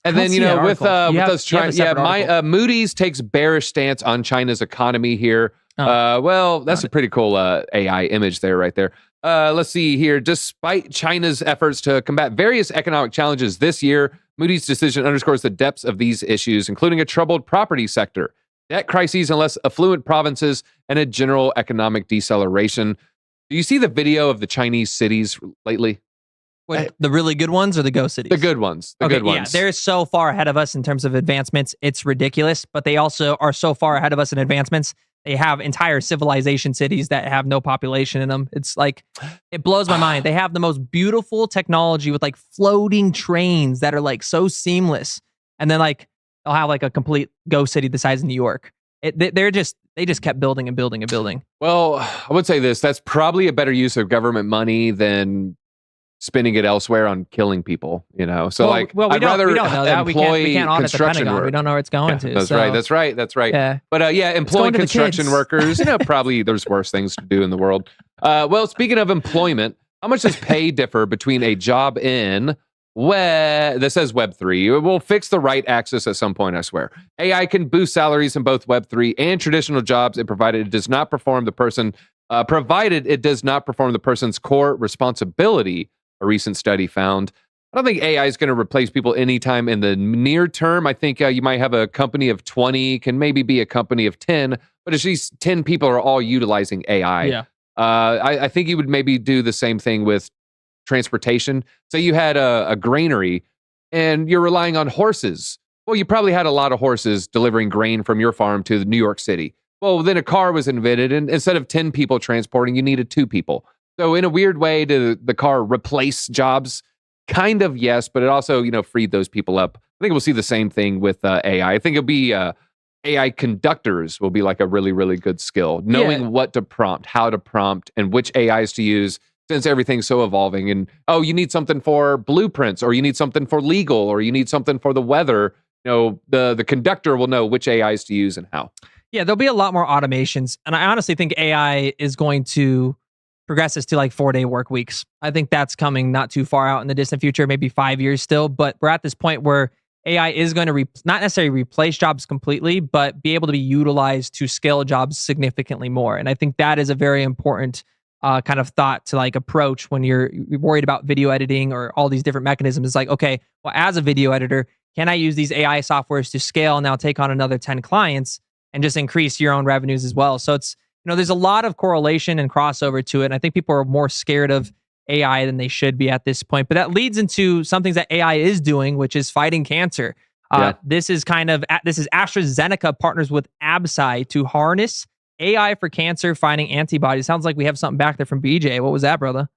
And then, with those China, Moody's takes bearish stance on China's economy here. That's a pretty cool AI image there, right there. Let's see here. Despite China's efforts to combat various economic challenges this year, Moody's decision underscores the depths of these issues, including a troubled property sector, debt crises in less affluent provinces, and a general economic deceleration. Do you see the video of the Chinese cities lately? What, the really good ones or the ghost cities? The good ones. The good ones. Yeah, they're so far ahead of us in terms of advancements. It's ridiculous, but they also are so far ahead of us in advancements. They have entire civilization cities that have no population in them. It's like, it blows my mind. They have the most beautiful technology with like floating trains that are like so seamless. And then like, they'll have like a complete ghost city the size of New York. They just kept building and building and building. Well, I would say this, that's probably a better use of government money than spending it elsewhere on killing people, So I'd rather we don't know that. employ We can't audit the Pentagon. work. We don't know where it's going to. That's right. That's right. Yeah. But employing construction workers, probably there's worse things to do in the world. Speaking of employment, how much does pay differ between a job in this says Web3? We'll fix the right axis at some point, I swear. AI can boost salaries in both Web3 and traditional jobs, provided it does not perform the person's core responsibility. A recent study found. I don't think AI is going to replace people anytime in the near term. I think you might have a company of 20, can maybe be a company of 10, but at least 10 people are all utilizing AI. Yeah. I think you would maybe do the same thing with transportation. So you had a granary and you're relying on horses. Well, you probably had a lot of horses delivering grain from your farm to New York City. Well, then a car was invented, and instead of 10 people transporting, you needed 2 people. So in a weird way, did the car replace jobs? Kind of, yes, but it also, freed those people up. I think we'll see the same thing with AI. I think it'll be AI conductors will be like a really, really good skill. Knowing what to prompt, how to prompt, and which AIs to use, since everything's so evolving. And, you need something for blueprints, or you need something for legal, or you need something for the weather. The conductor will know which AIs to use and how. Yeah, there'll be a lot more automations. And I honestly think AI is going to progress us to like 4-day work weeks. I think that's coming not too far out in the distant future, maybe 5 years still. But we're at this point where AI is going to not necessarily replace jobs completely, but be able to be utilized to scale jobs significantly more. And I think that is a very important kind of thought to like approach when you're worried about video editing or all these different mechanisms. It's like, okay, well, as a video editor, can I use these AI softwares to scale and now take on another 10 clients and just increase your own revenues as well? So it's, there's a lot of correlation and crossover to it. And I think people are more scared of AI than they should be at this point. But that leads into some things that AI is doing, which is fighting cancer. This is AstraZeneca partners with Absci to harness AI for cancer fighting antibodies. Sounds like we have something back there from BJ. What was that, brother?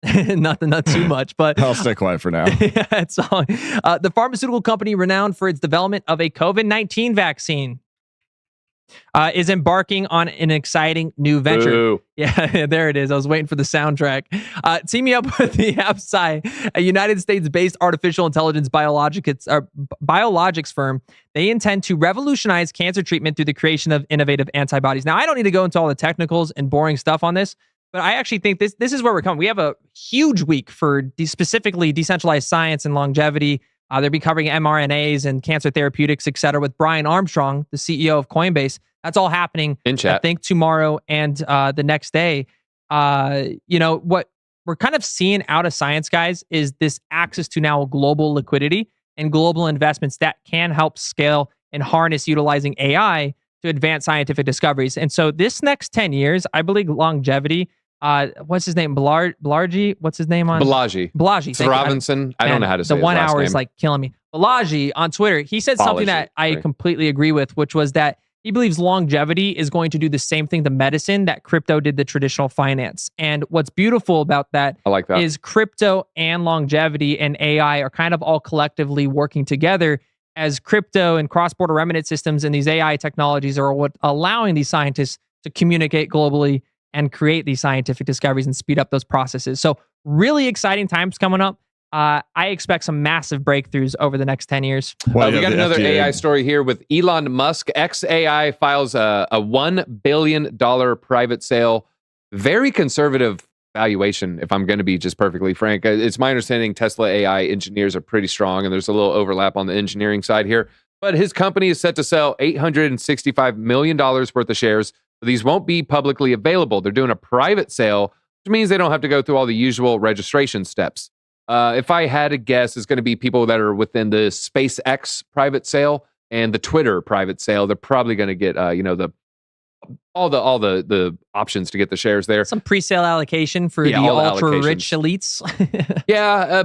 Nothing, not too much, but I'll stay quiet for now. Yeah, it's all. The pharmaceutical company renowned for its development of a COVID-19 vaccine is embarking on an exciting new venture. Ooh. Yeah, there it is. I was waiting for the soundtrack. Teaming up with the Absci, a United States-based artificial intelligence biologics firm, they intend to revolutionize cancer treatment through the creation of innovative antibodies. Now, I don't need to go into all the technicals and boring stuff on this, but I actually think this is where we're coming. We have a huge week for specifically decentralized science and longevity. They'll be covering mRNAs and cancer therapeutics, et cetera, with Brian Armstrong, the CEO of Coinbase. That's all happening, in chat, I think, tomorrow and the next day. What we're kind of seeing out of science, guys, is this access to now global liquidity and global investments that can help scale and harness utilizing AI to advance scientific discoveries. And so this next 10 years, I believe longevity, what's his name? Balaji? What's his name on? Balaji. Thank you. Robinson. I don't know how to say the his 1 last hour name. is like killing me. Balaji on Twitter, he said something that I completely agree with, which was that he believes longevity is going to do the same thing to medicine that crypto did to traditional finance. And what's beautiful about that, I like that, is crypto and longevity and AI are kind of all collectively working together, as crypto and cross-border remittance systems and these AI technologies are what allowing these scientists to communicate globally and create these scientific discoveries and speed up those processes. So really exciting times coming up. I expect some massive breakthroughs over the next 10 years. Well, we got another AI story here with Elon Musk. XAI files a $1 billion private sale. Very conservative valuation, if I'm going to be just perfectly frank. It's my understanding Tesla AI engineers are pretty strong, and there's a little overlap on the engineering side here. But his company is set to sell $865 million worth of shares. These won't be publicly available. They're doing a private sale, which means they don't have to go through all the usual registration steps. If I had to guess, it's going to be people that are within the SpaceX private sale and the Twitter private sale. They're probably going to get, all the options to get the shares there. Some pre-sale allocation for the ultra-rich elites.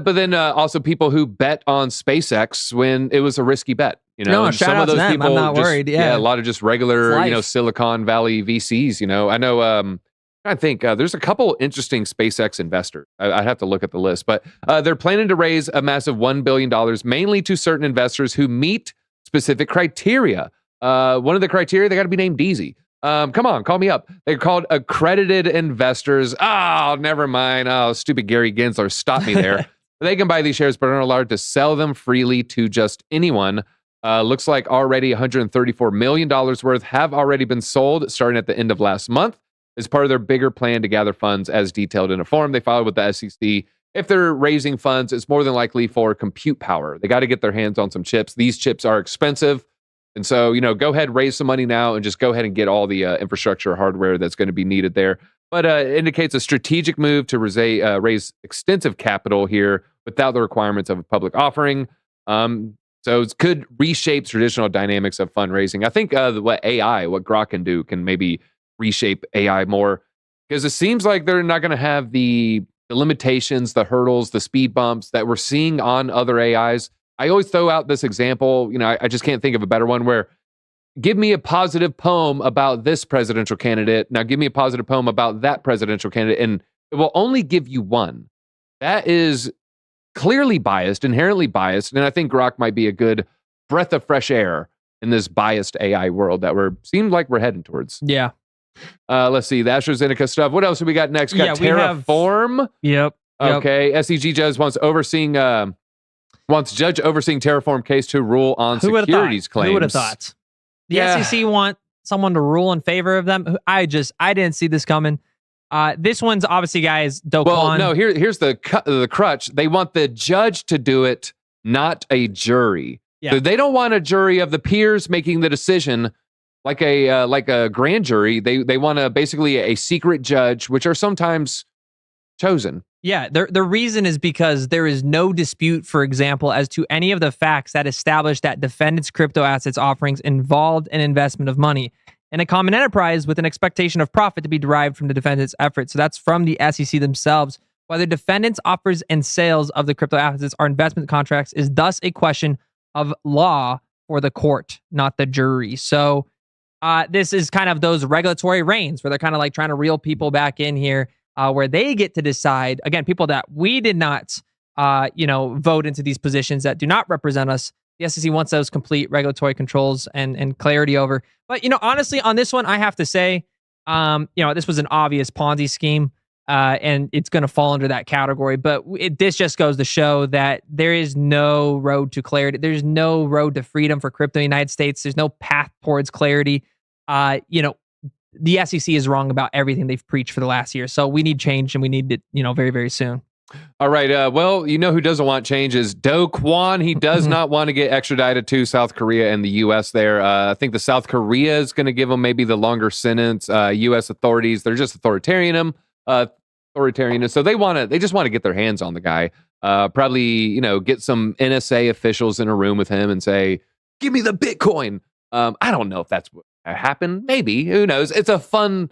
But then also people who bet on SpaceX when it was a risky bet. No, shout out to them. I'm not worried. Yeah, a lot of just regular, Silicon Valley VCs. I know. I think there's a couple interesting SpaceX investors. I'd have to look at the list, but they're planning to raise a massive $1 billion, mainly to certain investors who meet specific criteria. One of the criteria, they got to be named Deezy. Come on, call me up. They're called accredited investors. Oh, never mind. Oh, stupid Gary Gensler stopped me there. They can buy these shares, but aren't allowed to sell them freely to just anyone. Looks like already $134 million worth have already been sold starting at the end of last month as part of their bigger plan to gather funds as detailed in a form they filed with the SEC. If they're raising funds, it's more than likely for compute power. They got to get their hands on some chips. These chips are expensive. And so, go ahead, raise some money now and just go ahead and get all the infrastructure hardware that's going to be needed there. But it indicates a strategic move to raise extensive capital here without the requirements of a public offering. So it could reshape traditional dynamics of fundraising. I think what Grok can do can maybe reshape AI more. because it seems like they're not going to have the limitations, the hurdles, the speed bumps that we're seeing on other AIs. I always throw out this example, I just can't think of a better one, where give me a positive poem about this presidential candidate. Now give me a positive poem about that presidential candidate, and it will only give you one. That is clearly biased, inherently biased, and I think Grok might be a good breath of fresh air in this biased AI world that seems like we're heading towards. Yeah. Let's see, the AstraZeneca stuff. What else do we got next? Got Terraform. Yep. Okay. SEG judge wants judge overseeing Terraform case to rule on securities claims. Who would have thought? The SEC want someone to rule in favor of them. I didn't see this coming. This one's obviously, guys, Do Kwon. Well, no, here's the crutch. They want the judge to do it, not a jury. Yeah. So they don't want a jury of the peers making the decision like a grand jury. They want basically a secret judge, which are sometimes chosen. Yeah, the reason is because there is no dispute, for example, as to any of the facts that establish that defendants' crypto assets offerings involved an investment of money in a common enterprise with an expectation of profit to be derived from the defendant's efforts. So that's from the SEC themselves. Whether defendants' offers and sales of the crypto assets are investment contracts is thus a question of law for the court, not the jury. So this is kind of those regulatory reins where they're kind of like trying to reel people back in here, where they get to decide, again, people that we did not, vote into these positions that do not represent us. The SEC wants those complete regulatory controls and clarity over. But, honestly, on this one, I have to say, this was an obvious Ponzi scheme, and it's going to fall under that category. But this just goes to show that there is no road to clarity. There's no road to freedom for crypto in the United States. There's no path towards clarity. The SEC is wrong about everything they've preached for the last year. So we need change, and we need it, very, very soon. All right. Well, who doesn't want change is Do Kwon. He does not want to get extradited to South Korea and the U.S. there. I think the South Korea is going to give him maybe the longer sentence. U.S. authorities, they're just authoritarian. So they just want to get their hands on the guy. Probably, get some NSA officials in a room with him and say, "Give me the Bitcoin." I don't know if that's what happened. Maybe, who knows? It's a fun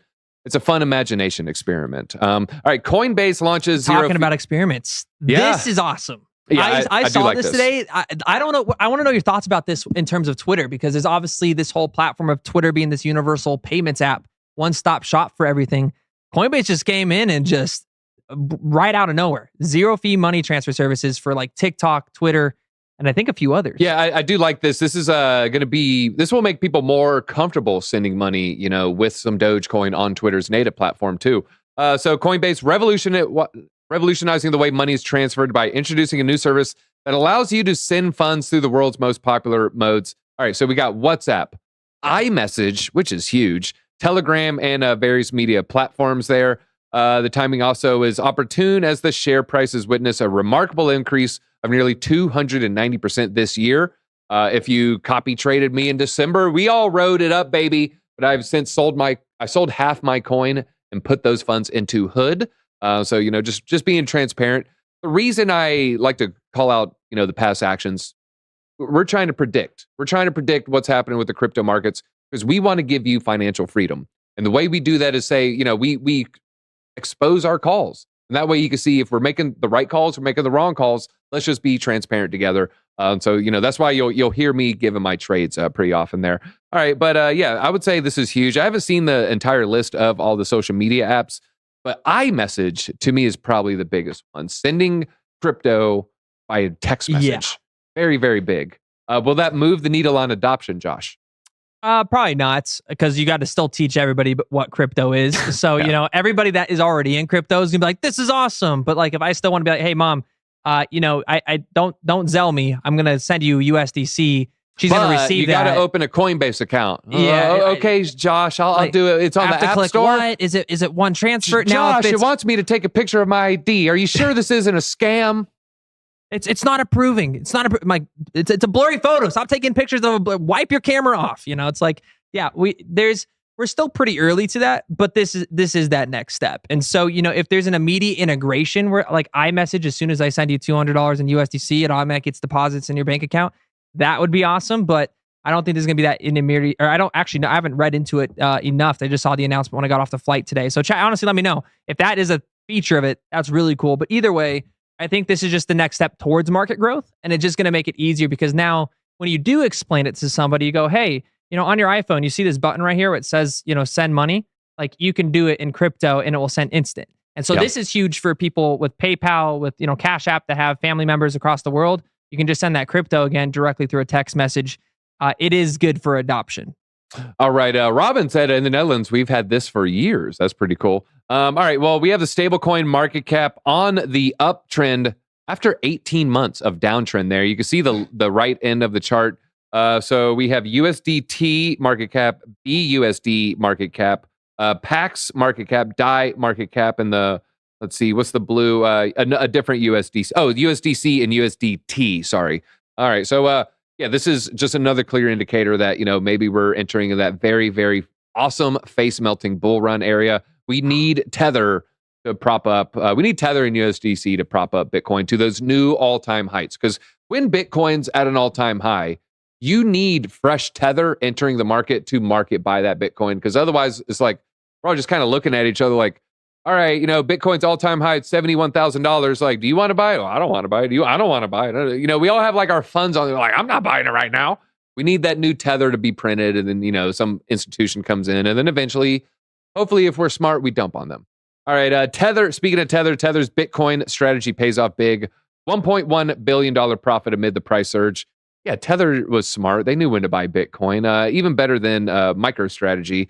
imagination experiment. All right, Coinbase launches talking about experiments. Yeah. This is awesome. Yeah, I saw this today. I don't know. I want to know your thoughts about this in terms of Twitter, because there's obviously this whole platform of Twitter being this universal payments app, one-stop shop for everything. Coinbase just came in and just right out of nowhere, zero fee money transfer services for like TikTok, Twitter, and I think a few others. Yeah, I do like this. This is this will make people more comfortable sending money, with some Dogecoin on Twitter's native platform too. So Coinbase revolutionizing the way money is transferred by introducing a new service that allows you to send funds through the world's most popular modes. All right, so we got WhatsApp, iMessage, which is huge, Telegram, and various media platforms there. The timing also is opportune as the share prices witness a remarkable increase of nearly 290% this year. If you copy traded me in December, we all rode it up, baby. But I've since sold half my coin and put those funds into Hood. So just being transparent. The reason I like to call out the past actions, we're trying to predict. We're trying to predict what's happening with the crypto markets because we want to give you financial freedom. And the way we do that is say, we expose our calls. And that way you can see if we're making the right calls or making the wrong calls. Let's just be transparent together. So, that's why you'll hear me giving my trades pretty often there. All right. But I would say this is huge. I haven't seen the entire list of all the social media apps, but iMessage to me is probably the biggest one. Sending crypto by text message. Yeah. Very, very big. Will that move the needle on adoption, Josh? Probably not, because you got to still teach everybody what crypto is. So, everybody that is already in crypto is gonna be like, this is awesome. But like, if I still want to be like, hey, mom, I don't Zelle me. I'm gonna send you USDC. She's gonna receive that. You got to open a Coinbase account. Yeah. Okay, Josh, I'll do it. It's on the App Store. What is it? Is it one transfer? Josh, it wants me to take a picture of my ID. Are you sure this isn't a scam? It's not approving. It's not it's a blurry photo. Stop taking pictures of wipe your camera off. It's like, yeah, we're still pretty early to that, but this is that next step. And so, if there's an immediate integration where like iMessage, as soon as I send you $200 in USDC, it automatically gets deposits in your bank account, that would be awesome. But I don't think there's going to be that immediate, or I don't actually know. I haven't read into it enough. I just saw the announcement when I got off the flight today. So chat, honestly, let me know if that is a feature of it. That's really cool. But either way, I think this is just the next step towards market growth. And it's just going to make it easier because now when you do explain it to somebody, you go, hey, on your iPhone, you see this button right here where it says, send money. Like you can do it in crypto and it will send instant. And so this is huge for people with PayPal, with Cash App that have family members across the world. You can just send that crypto again directly through a text message. It is good for adoption. All right. Robin said in the Netherlands, we've had this for years. That's pretty cool. All right. Well, we have the stablecoin market cap on the uptrend after 18 months of downtrend there. You can see the right end of the chart. So we have USDT market cap, BUSD market cap, PAX market cap, DAI market cap, and let's see, what's the blue? A different USDC. Oh, USDC and USDT. Sorry. All right. So, yeah, this is just another clear indicator that, maybe we're entering that very, very awesome face melting bull run area. We need Tether to prop up. We need Tether and USDC to prop up Bitcoin to those new all-time heights. Because when Bitcoin's at an all-time high, you need fresh Tether entering the market to market buy that Bitcoin. Because otherwise, it's like we're all just kind of looking at each other like, all right, Bitcoin's all-time high at $71,000. Like, do you want to buy it? Oh, I don't want to buy it. I don't want to buy it. We all have like our funds on. Like, I'm not buying it right now. We need that new Tether to be printed, and then some institution comes in, and then eventually, hopefully, if we're smart, we dump on them. All right, Tether. Speaking of Tether, Tether's Bitcoin strategy pays off big. $1.1 billion profit amid the price surge. Yeah, Tether was smart. They knew when to buy Bitcoin. Even better than MicroStrategy.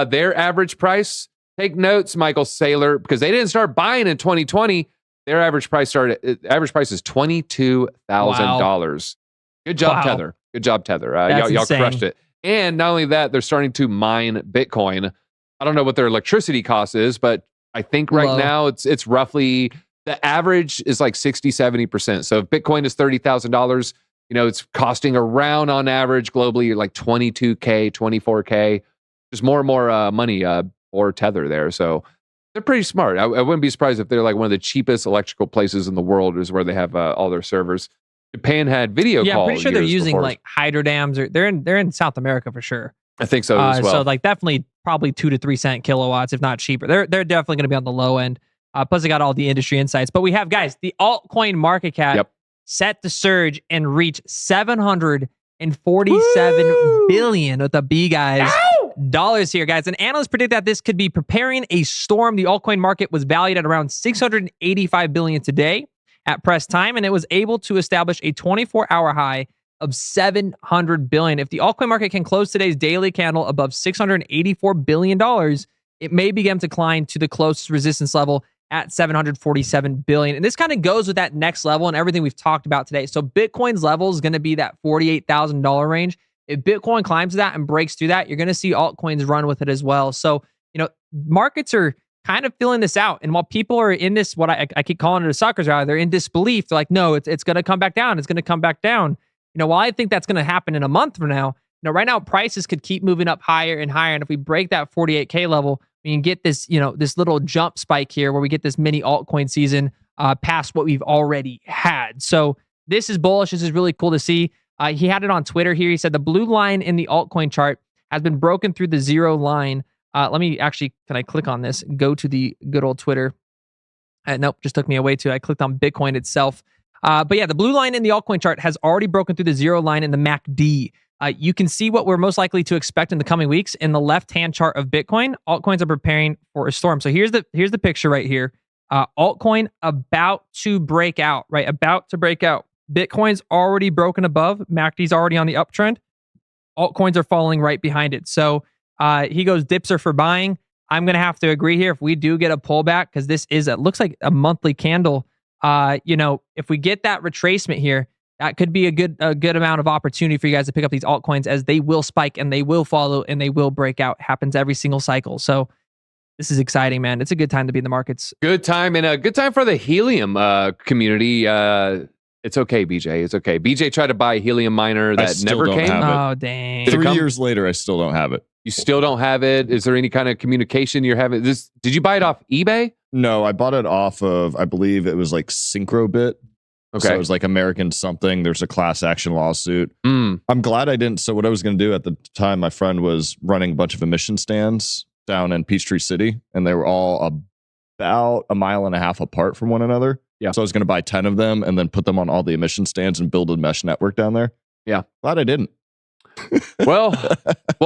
Their average price. Take notes, Michael Saylor, because they didn't start buying in 2020. Their average price is $22,000. Good job, Tether. Good job, Tether. Y'all crushed it. And not only that, they're starting to mine Bitcoin. I don't know what their electricity cost is, but I think right now it's roughly, the average is like 60-70%. So if Bitcoin is $30,000, it's costing around on average globally like $22K, $24K. There's more and more money or Tether there. So they're pretty smart. I wouldn't be surprised if they're like one of the cheapest electrical places in the world is where they have all their servers. Japan had video call. Yeah, I'm pretty sure they're using like hydro dams, or they're in South America for sure. I think so as well. So like definitely probably 2 to 3 cent kilowatts, if not cheaper. They're definitely going to be on the low end. Plus they got all the industry insights. But we have, guys, the altcoin market cap set to surge and reach 747 billion with the B, guys. Dollars here, guys. And analysts predict that this could be preparing a storm. The altcoin market was valued at around 685 billion today at press time, and it was able to establish a 24-hour high of 700 billion. If the altcoin market can close today's daily candle above $684 billion, it may begin to climb to the closest resistance level at 747 billion. And this kind of goes with that next level and everything we've talked about today. So Bitcoin's level is going to be that $48,000 range. If Bitcoin climbs that and breaks through that, you're going to see altcoins run with it as well. So, markets are kind of feeling this out. And while people are in this, what I keep calling it a suckers rally, they're in disbelief. They're like, no, it's going to come back down. It's going to come back down. While I think that's going to happen in a month from now, right now prices could keep moving up higher and higher. And if we break that 48K level, we can get this, this little jump spike here where we get this mini altcoin season past what we've already had. So this is bullish. This is really cool to see. He had it on Twitter here. He said the blue line in the altcoin chart has been broken through the zero line. Let me actually, can I click on this? Go to the good old Twitter. Nope, just took me away to, I clicked on Bitcoin itself. But yeah, the blue line in the altcoin chart has already broken through the zero line in the MACD. You can see what we're most likely to expect in the coming weeks in the left-hand chart of Bitcoin. Altcoins are preparing for a storm. So here's the picture right here. Altcoin about to break out, right? About to break out. Bitcoin's already broken above. MACD's already on the uptrend. Altcoins are following right behind it. So he goes, dips are for buying. I'm going to have to agree here. If we do get a pullback, because this is, it looks like a monthly candle. If we get that retracement here, that could be a good amount of opportunity for you guys to pick up these altcoins, as they will spike and they will follow and they will break out. Happens every single cycle. So this is exciting, man. It's a good time to be in the markets. Good time, and a good time for the helium community. It's okay, BJ. It's okay. BJ tried to buy a helium miner that never came. Oh, dang. 3 years later, I still don't have it. You still don't have it? Is there any kind of communication you're having? Did you buy it off eBay? No, I bought it off of, I believe it was like Syncrobit. Okay. So it was like American something. There's a class action lawsuit. Mm. I'm glad I didn't. So what I was going to do at the time, my friend was running a bunch of emission stands down in Peachtree City, and they were all about 1.5 miles apart from one another. Yeah. So I was going to buy 10 of them and then put them on all the emission stands and build a mesh network down there. Yeah. Glad I didn't. well,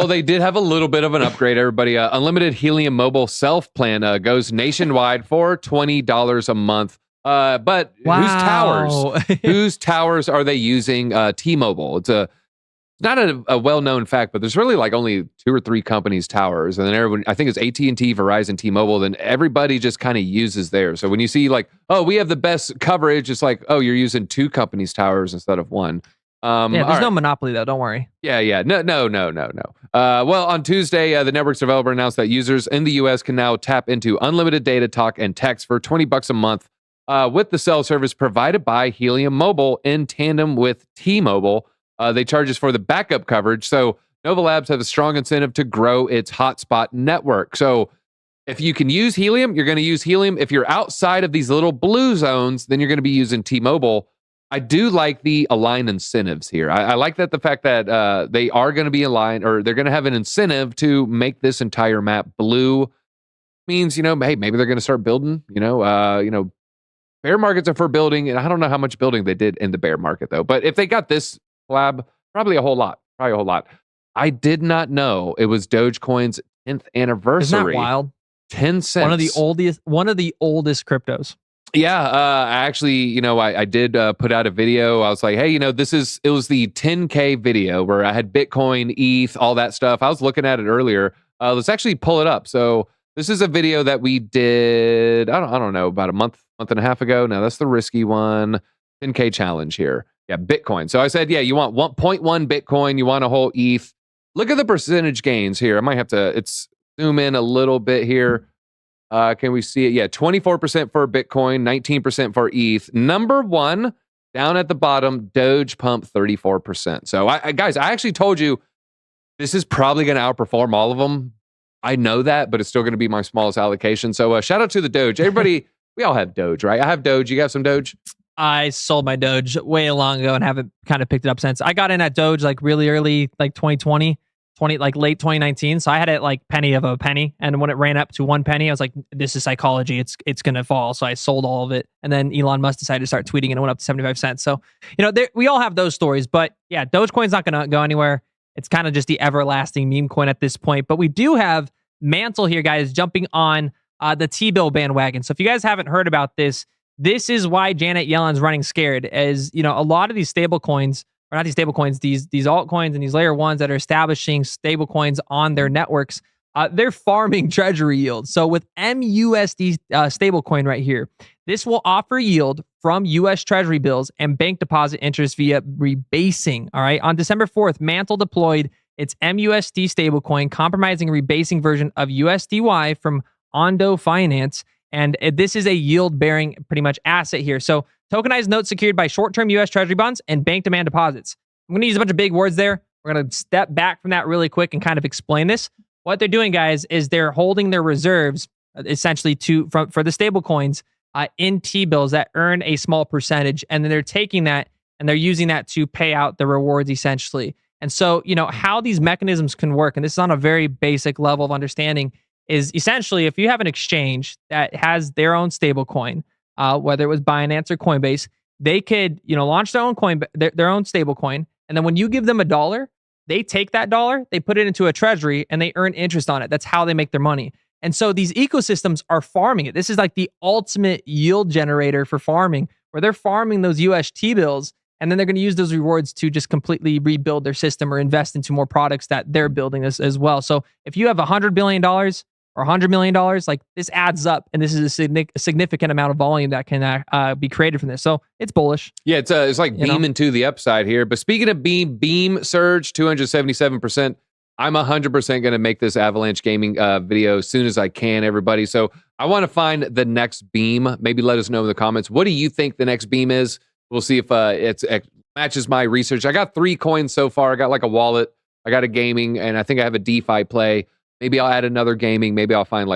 they did have a little bit of an upgrade. Everybody, unlimited helium mobile self plan goes nationwide for $20 a month. But whose towers are they using? T-Mobile. It's not a well-known fact, but there's really like only 2 or 3 companies' towers, and then everyone, I think it's AT&T, Verizon, T-Mobile. Then everybody just kind of uses theirs. So when you see like, oh, we have the best coverage, it's like, oh, you're using 2 companies' towers instead of 1. There's no monopoly though. Don't worry. Yeah. No. Well, on Tuesday, the network's developer announced that users in the U.S. can now tap into unlimited data, talk, and text for $20 a month with the cell service provided by Helium Mobile in tandem with T-Mobile. They charge us for the backup coverage. So Nova Labs have a strong incentive to grow its hotspot network. So if you can use Helium, you're going to use Helium. If you're outside of these little blue zones, then you're going to be using T-Mobile. I do like the aligned incentives here. I like that the fact that they are going to be aligned, or they're going to have an incentive to make this entire map blue. Means, hey, maybe they're going to start building. Bear markets are for building, and I don't know how much building they did in the bear market though. But if they got this lab, probably a whole lot. I did not know it was Dogecoin's 10th anniversary. Isn't that wild? 10 cents. One of the oldest cryptos. Yeah, I actually, I did put out a video. I was like, hey, it was the 10K video where I had Bitcoin, ETH, all that stuff. I was looking at it earlier. Let's actually pull it up. So this is a video that we did, I don't know, about a month and a half ago. Now that's the risky one. 10K challenge here. Yeah, Bitcoin. So I said, yeah, you want 1.1 Bitcoin, you want a whole ETH. Look at the percentage gains here. I might have to zoom in a little bit here. Can we see it? Yeah, 24% for Bitcoin, 19% for ETH. Number 1, down at the bottom, Doge pump 34%. So, guys, I actually told you this is probably going to outperform all of them. I know that, but it's still going to be my smallest allocation. So, shout out to the Doge. Everybody, we all have Doge, right? I have Doge. You have some Doge? I sold my Doge way long ago and haven't kind of picked it up since. I got in at Doge like really early, like 2020. Like late 2019. So I had it like penny of a penny. And when it ran up to 1 penny, I was like, this is psychology. It's going to fall. So I sold all of it. And then Elon Musk decided to start tweeting and it went up to 75 cents. So, we all have those stories, but yeah, Dogecoin's not going to go anywhere. It's kind of just the everlasting meme coin at this point. But we do have Mantle here, guys, jumping on the T-bill bandwagon. So if you guys haven't heard about this is why Janet Yellen's running scared. As a lot of these stable coins, or not these stable coins, these altcoins and these layer ones that are establishing stable coins on their networks, they're farming treasury yields. So with MUSD stable coin right here, this will offer yield from US treasury bills and bank deposit interest via rebasing. All right. On December 4th, Mantle deployed its MUSD stablecoin, compromising rebasing version of USDY from Ondo Finance. And this is a yield-bearing pretty much asset here. So tokenized notes secured by short-term U.S. Treasury bonds and bank demand deposits. I'm going to use a bunch of big words there. We're going to step back from that really quick and kind of explain this. What they're doing, guys, is they're holding their reserves essentially for the stable coins in T-bills that earn a small percentage. And then they're taking that and they're using that to pay out the rewards essentially. And so, how these mechanisms can work, and this is on a very basic level of understanding, is essentially if you have an exchange that has their own stable coin, whether it was Binance or Coinbase, they could, launch their own their own stable coin. And then when you give them $1, they take that dollar, they put it into a treasury and they earn interest on it. That's how they make their money. And so these ecosystems are farming it. This is like the ultimate yield generator for farming, where they're farming those US T-bills, and then they're going to use those rewards to just completely rebuild their system or invest into more products that they're building as well. So if you have $100 billion or $100 million, like this adds up, and this is a significant amount of volume that can be created from this. So it's bullish. Yeah, it's like beaming to the upside here. But speaking of beam surge, 277%. I'm 100% going to make this Avalanche Gaming video as soon as I can, everybody. So I want to find the next beam. Maybe let us know in the comments. What do you think the next beam is? We'll see if it matches my research. I got 3 coins so far. I got like a wallet. I got a gaming, and I think I have a DeFi play. Maybe I'll add another gaming. Maybe I'll find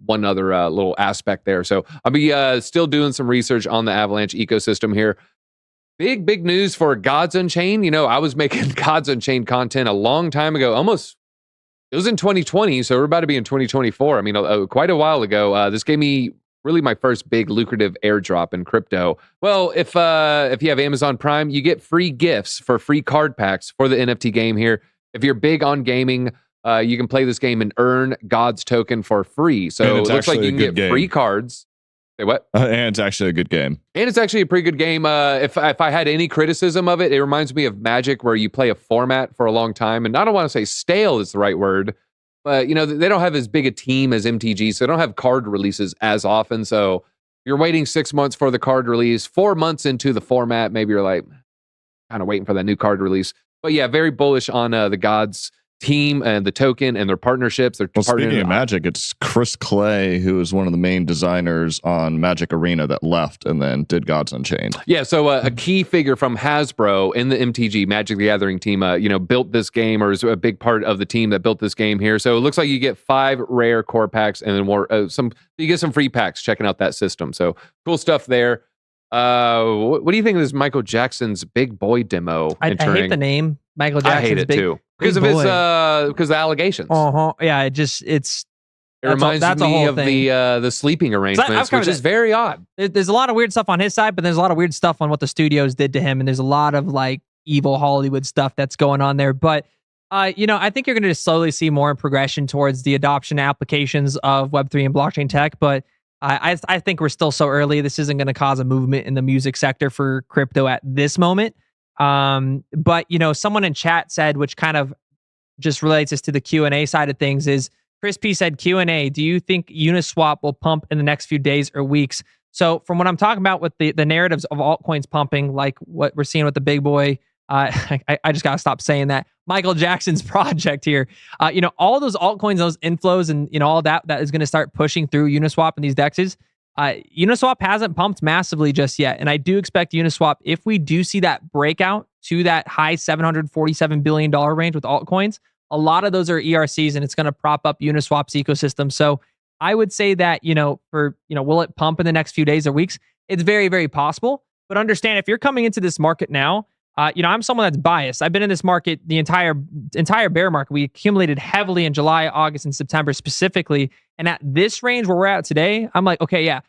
one other little aspect there. So I'll be still doing some research on the Avalanche ecosystem here. big news for Gods Unchained. You know, I was making Gods Unchained content a long time ago, it was in 2020, so we're about to be in 2024. I mean, quite a while ago. This gave me really my first big lucrative airdrop in crypto. Well, if you have Amazon Prime, you get free gifts for free card packs for the NFT game here. If you're big on gaming, you can play this game and earn God's token for free. So it looks like you can get free cards. Say what? And it's actually a good game. And it's actually a pretty good game. If I had any criticism of it, it reminds me of Magic, where you play a format for a long time. And I don't want to say stale is the right word, but you know, they don't have as big a team as MTG, so they don't have card releases as often. So you're waiting 6 months for the card release, 4 months into the format, maybe you're like kind of waiting for that new card release. But yeah, very bullish on the Gods team and the token and their partnerships. They're Speaking of Magic, it's Chris Clay, who is one of the main designers on Magic Arena, that left and then did Gods Unchained. Yeah, so a key figure from Hasbro in the MTG Magic the Gathering team, built this game, or is a big part of the team that built this game here. So it looks like you get 5 rare core packs and then more. You get some free packs checking out that system. So cool stuff there. What do you think of this Michael Jackson's Big Boy demo? I hate the name Michael Jackson's. I hate it too because of because of the allegations. Yeah, it reminds me of the sleeping arrangements, which is very odd. There's a lot of weird stuff on his side, but there's a lot of weird stuff on what the studios did to him, and there's a lot of like evil Hollywood stuff that's going on there. But I think you're going to slowly see more progression towards the adoption applications of Web3 and blockchain tech, but I think we're still so early. This isn't going to cause a movement in the music sector for crypto at this moment. But someone in chat said, which kind of just relates us to the Q&A side of things, is Chris P said, Q&A, do you think Uniswap will pump in the next few days or weeks? So from what I'm talking about with the narratives of altcoins pumping, like what we're seeing with the big boy, I just got to stop saying that, Michael Jackson's project here, all those altcoins, those inflows, and all that is going to start pushing through Uniswap and these dexes. Uniswap hasn't pumped massively just yet, and I do expect Uniswap, if we do see that breakout to that high $747 billion range with altcoins, a lot of those are ERCs, and it's going to prop up Uniswap's ecosystem. So I would say that, will it pump in the next few days or weeks? It's very, very possible. But understand, if you're coming into this market now, I'm someone that's biased. I've been in this market, the entire bear market. We accumulated heavily in July, August, and September specifically. And at this range where we're at today, I'm like, okay, yeah,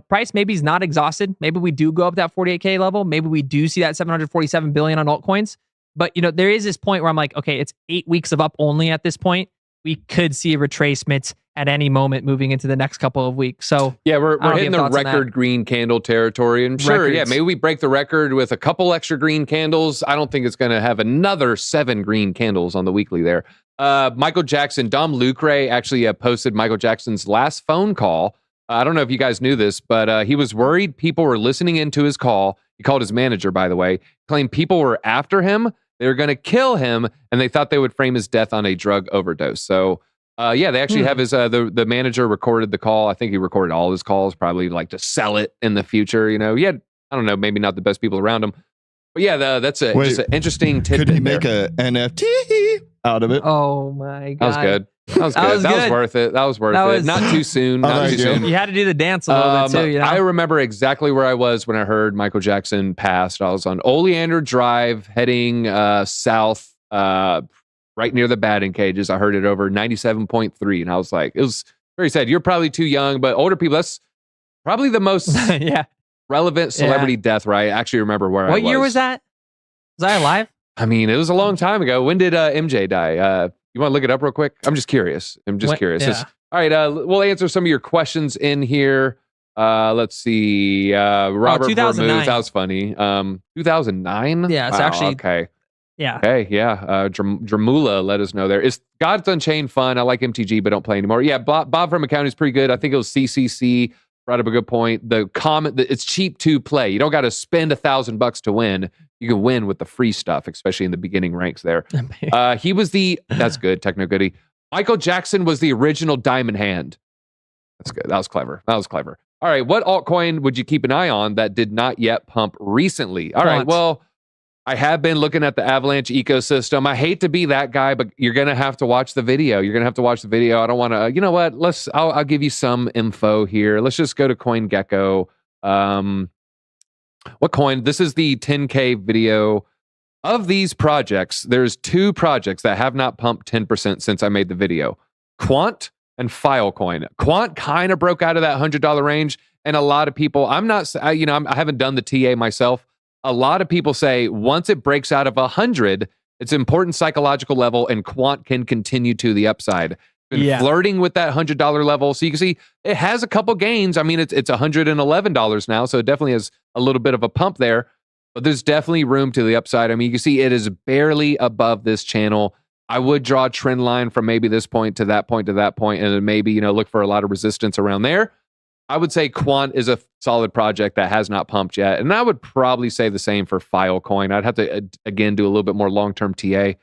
price maybe is not exhausted. Maybe we do go up that 48K level. Maybe we do see that 747 billion on altcoins. But, there is this point where I'm like, okay, it's 8 weeks of up only at this point. We could see a retracement at any moment moving into the next couple of weeks. So yeah, we're hitting the record green candle territory, and sure, yeah, maybe we break the record with a couple extra green candles. I don't think it's going to have another 7 green candles on the weekly there. Michael Jackson, Dom Lucre actually posted Michael Jackson's last phone call. I don't know if you guys knew this, but he was worried people were listening into his call. He called his manager, by the way, claimed people were after him. They were going to kill him, and they thought they would frame his death on a drug overdose. So, they actually have his the manager recorded the call. I think he recorded all his calls, probably like to sell it in the future. He had, I don't know, maybe not the best people around him, but yeah, that's just an interesting tidbit. Could he make a NFT out of it? Oh my god, that was good. That was good. That was worth it. That was worth it. Not too soon. Not too soon. You had to do the dance a little bit too. I remember exactly where I was when I heard Michael Jackson passed. I was on Oleander Drive heading south, right near the batting cages. I heard it over 97.3, and I was like, it was very sad. You're probably too young, but older people, that's probably the most relevant celebrity death, right? I actually remember where I was. What year was that? Was I alive? I mean, it was a long time ago. When did MJ die? You want to look it up real quick? I'm just curious. Yeah. All right, we'll answer some of your questions in here. Let's see. Robert 2009. That was funny. 2009? Yeah, it's actually... Okay. Yeah. Okay, yeah. Dramula let us know there. Is Gods Unchained fun? I like MTG, but don't play anymore. Yeah, Bob from Accounting is pretty good. I think it was CCC. Brought up a good point. The comment that it's cheap to play. You don't got to spend $1,000 to win. You can win with the free stuff, especially in the beginning ranks there. He was that's good, Techno Goody. Michael Jackson was the original Diamond Hand. That's good. That was clever. All right, what altcoin would you keep an eye on that did not yet pump recently? All right, well, I have been looking at the Avalanche ecosystem. I hate to be that guy, but you're going to have to watch the video. I don't want to, you know what? I'll give you some info here. Let's just go to CoinGecko. What coin? This is the 10K video of these projects. There's 2 projects that have not pumped 10% since I made the video. Quant and Filecoin. Quant kind of broke out of that $100 range, and a lot of people, I haven't done the TA myself. A lot of people say once it breaks out of 100, it's an important psychological level, and Quant can continue to the upside. Been flirting with that $100 level, so you can see it has a couple gains. I mean, it's $111 now, so it definitely has a little bit of a pump there, but there's definitely room to the upside. I mean, you can see it is barely above this channel. I would draw a trend line from maybe this point to that point to that point, and then maybe look for a lot of resistance around there. I would say Quant is a solid project that has not pumped yet, and I would probably say the same for Filecoin. I'd have to again do a little bit more long-term TA.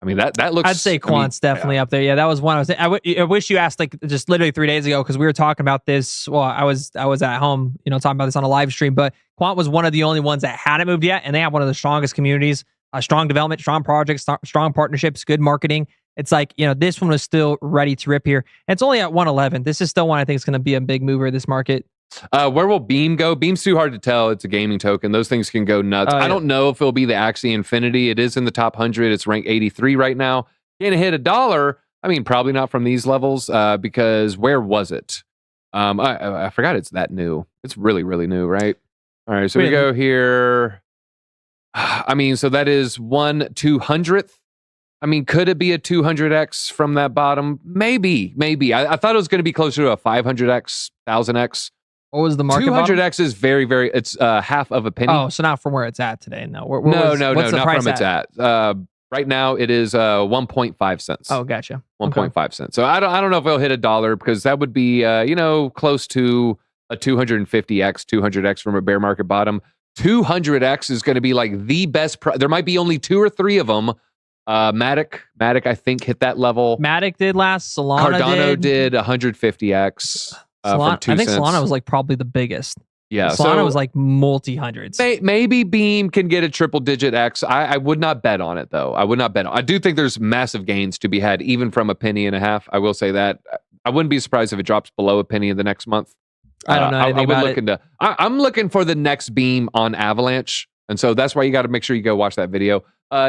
I mean, that looks... I'd say Quant's definitely up there. Yeah, that was one I wish you asked like just literally 3 days ago, because we were talking about this. Well, I was at home, talking about this on a live stream, but Quant was one of the only ones that hadn't moved yet, and they have one of the strongest communities, strong development, strong projects, strong partnerships, good marketing. It's like, this one was still ready to rip here. And it's only at 111. This is still one I think is going to be a big mover this market. Where will Beam go? Beam's too hard to tell. It's a gaming token. Those things can go nuts. I don't know if it'll be the Axie Infinity. It is in the top 100. It's ranked 83 right now. Can it hit $1? I mean, probably not from these levels, because where was it? I forgot it's that new. It's really, really new, right? All right, so we go here. I mean, so that is 1/200th. I mean, could it be a 200x from that bottom? Maybe. I thought it was going to be closer to a 500x, 1000x. What was the market? 200x is very, very. It's half of a penny. Oh, so not from where it's at today. No, no, not from its at. Right now it is 1.5 cents. Oh, gotcha. 1.5 cents. So I don't know if it'll hit $1, because that would be close to a 250x, 200x from a bear market bottom. 200x is going to be like the best. There might be only 2 or 3 of them. Matic, I think, hit that level. Matic did last. Solana Cardano did 150x. I think Solana was like probably the biggest. Yeah, Solana was like multi-hundreds. Maybe Beam can get a triple-digit X. I would not bet on it, though. I do think there's massive gains to be had, even from a penny and a half. I will say that. I wouldn't be surprised if it drops below a penny in the next month. I don't know anything about it. I'm looking for the next Beam on Avalanche, and so that's why you got to make sure you go watch that video.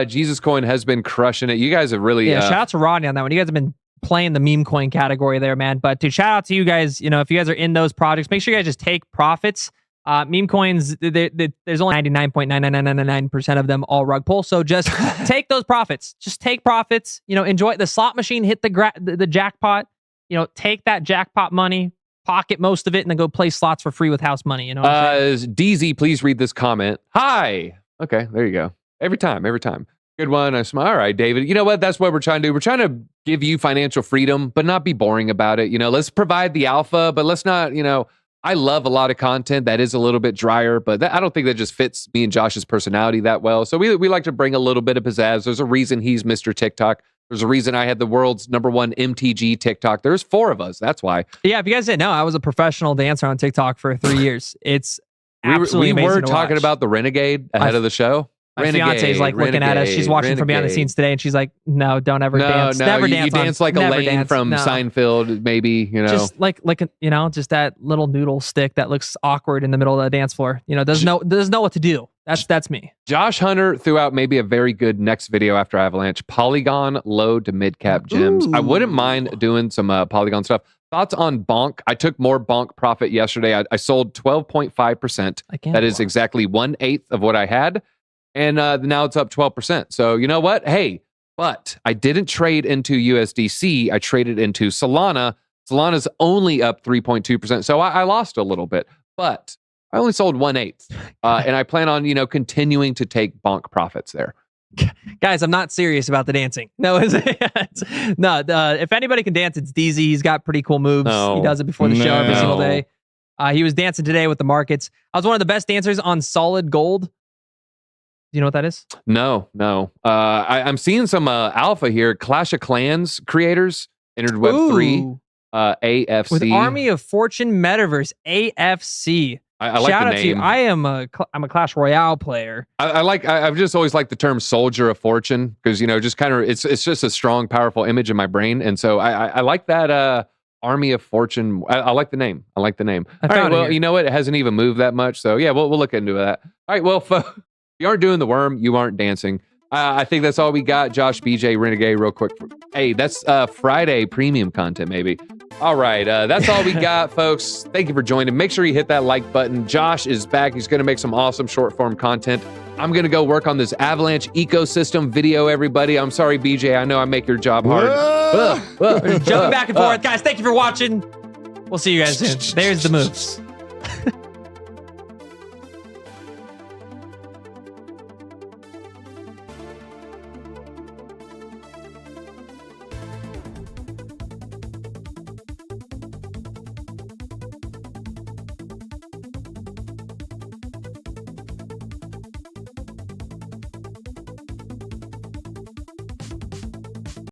Jesus Coin has been crushing it. You guys have really... shout out to Rodney on that one. You guys have been playing the meme coin category there, man. But to shout out to you guys, if you guys are in those projects, make sure you guys just take profits. Meme coins, there's only 99.99999% of them all rug pull. So just take those profits. Just take profits. Enjoy the slot machine. Hit the jackpot. Take that jackpot money, pocket most of it, and then go play slots for free with house money. DZ, please read this comment. Hi. Okay, there you go. Every time. Good one. All right, David. You know what? That's what we're trying to do. We're trying to give you financial freedom, but not be boring about it. Let's provide the alpha, but let's not, I love a lot of content that is a little bit drier, but I don't think that just fits me and Josh's personality that well. So we like to bring a little bit of pizzazz. There's a reason he's Mr. TikTok. There's a reason I had the world's #1 MTG TikTok. There's 4 of us. That's why. Yeah, if you guys didn't know, I was a professional dancer on TikTok for 3 years. It's absolutely we amazing were to talking watch. about the Renegade ahead of the show. My fiance is like looking at us. She's watching from behind the scenes today, and she's like, "No, don't ever dance. Never dance. You dance like Elaine from Seinfeld, maybe. Just like just that little noodle stick that looks awkward in the middle of the dance floor. Doesn't know what to do. That's me. Josh Hunter threw out maybe a very good next video after Avalanche. Polygon low to mid cap gems. I wouldn't mind doing some Polygon stuff. Thoughts on Bonk? I took more Bonk profit yesterday. I sold 12.5%. That is exactly 1/8 of what I had. And now it's up 12%. So you know what? Hey, but I didn't trade into USDC. I traded into Solana. Solana's only up 3.2%. So I lost a little bit, but I only sold 1/8. And I plan on, continuing to take bonk profits there. Guys, I'm not serious about the dancing. No, if anybody can dance, it's DZ. He's got pretty cool moves. He does it before the show every single day. He was dancing today with the markets. I was one of the best dancers on Solid Gold. Do you know what that is? No. I'm seeing some alpha here. Clash of Clans creators entered Web3. AFC. With Army of Fortune Metaverse, AFC. I like Shout the out name. to you. I'm a Clash Royale player. I've just always liked the term Soldier of Fortune because just kind of it's just a strong, powerful image in my brain, and so I like that Army of Fortune. I like the name. I like the name. I All right, found it well, here. you know what? It hasn't even moved that much. So yeah, we'll look into that. All right, well, if you aren't doing the worm, you aren't dancing. I think that's all we got. Josh, BJ, Renegade, real quick. Hey, that's Friday premium content, maybe. All right, that's all we got, folks. Thank you for joining. Make sure you hit that like button. Josh is back. He's going to make some awesome short form content. I'm going to go work on this Avalanche ecosystem video, everybody. I'm sorry, BJ. I know I make your job hard. Jumping back and forth. Guys, thank you for watching. We'll see you guys soon. There's the moves.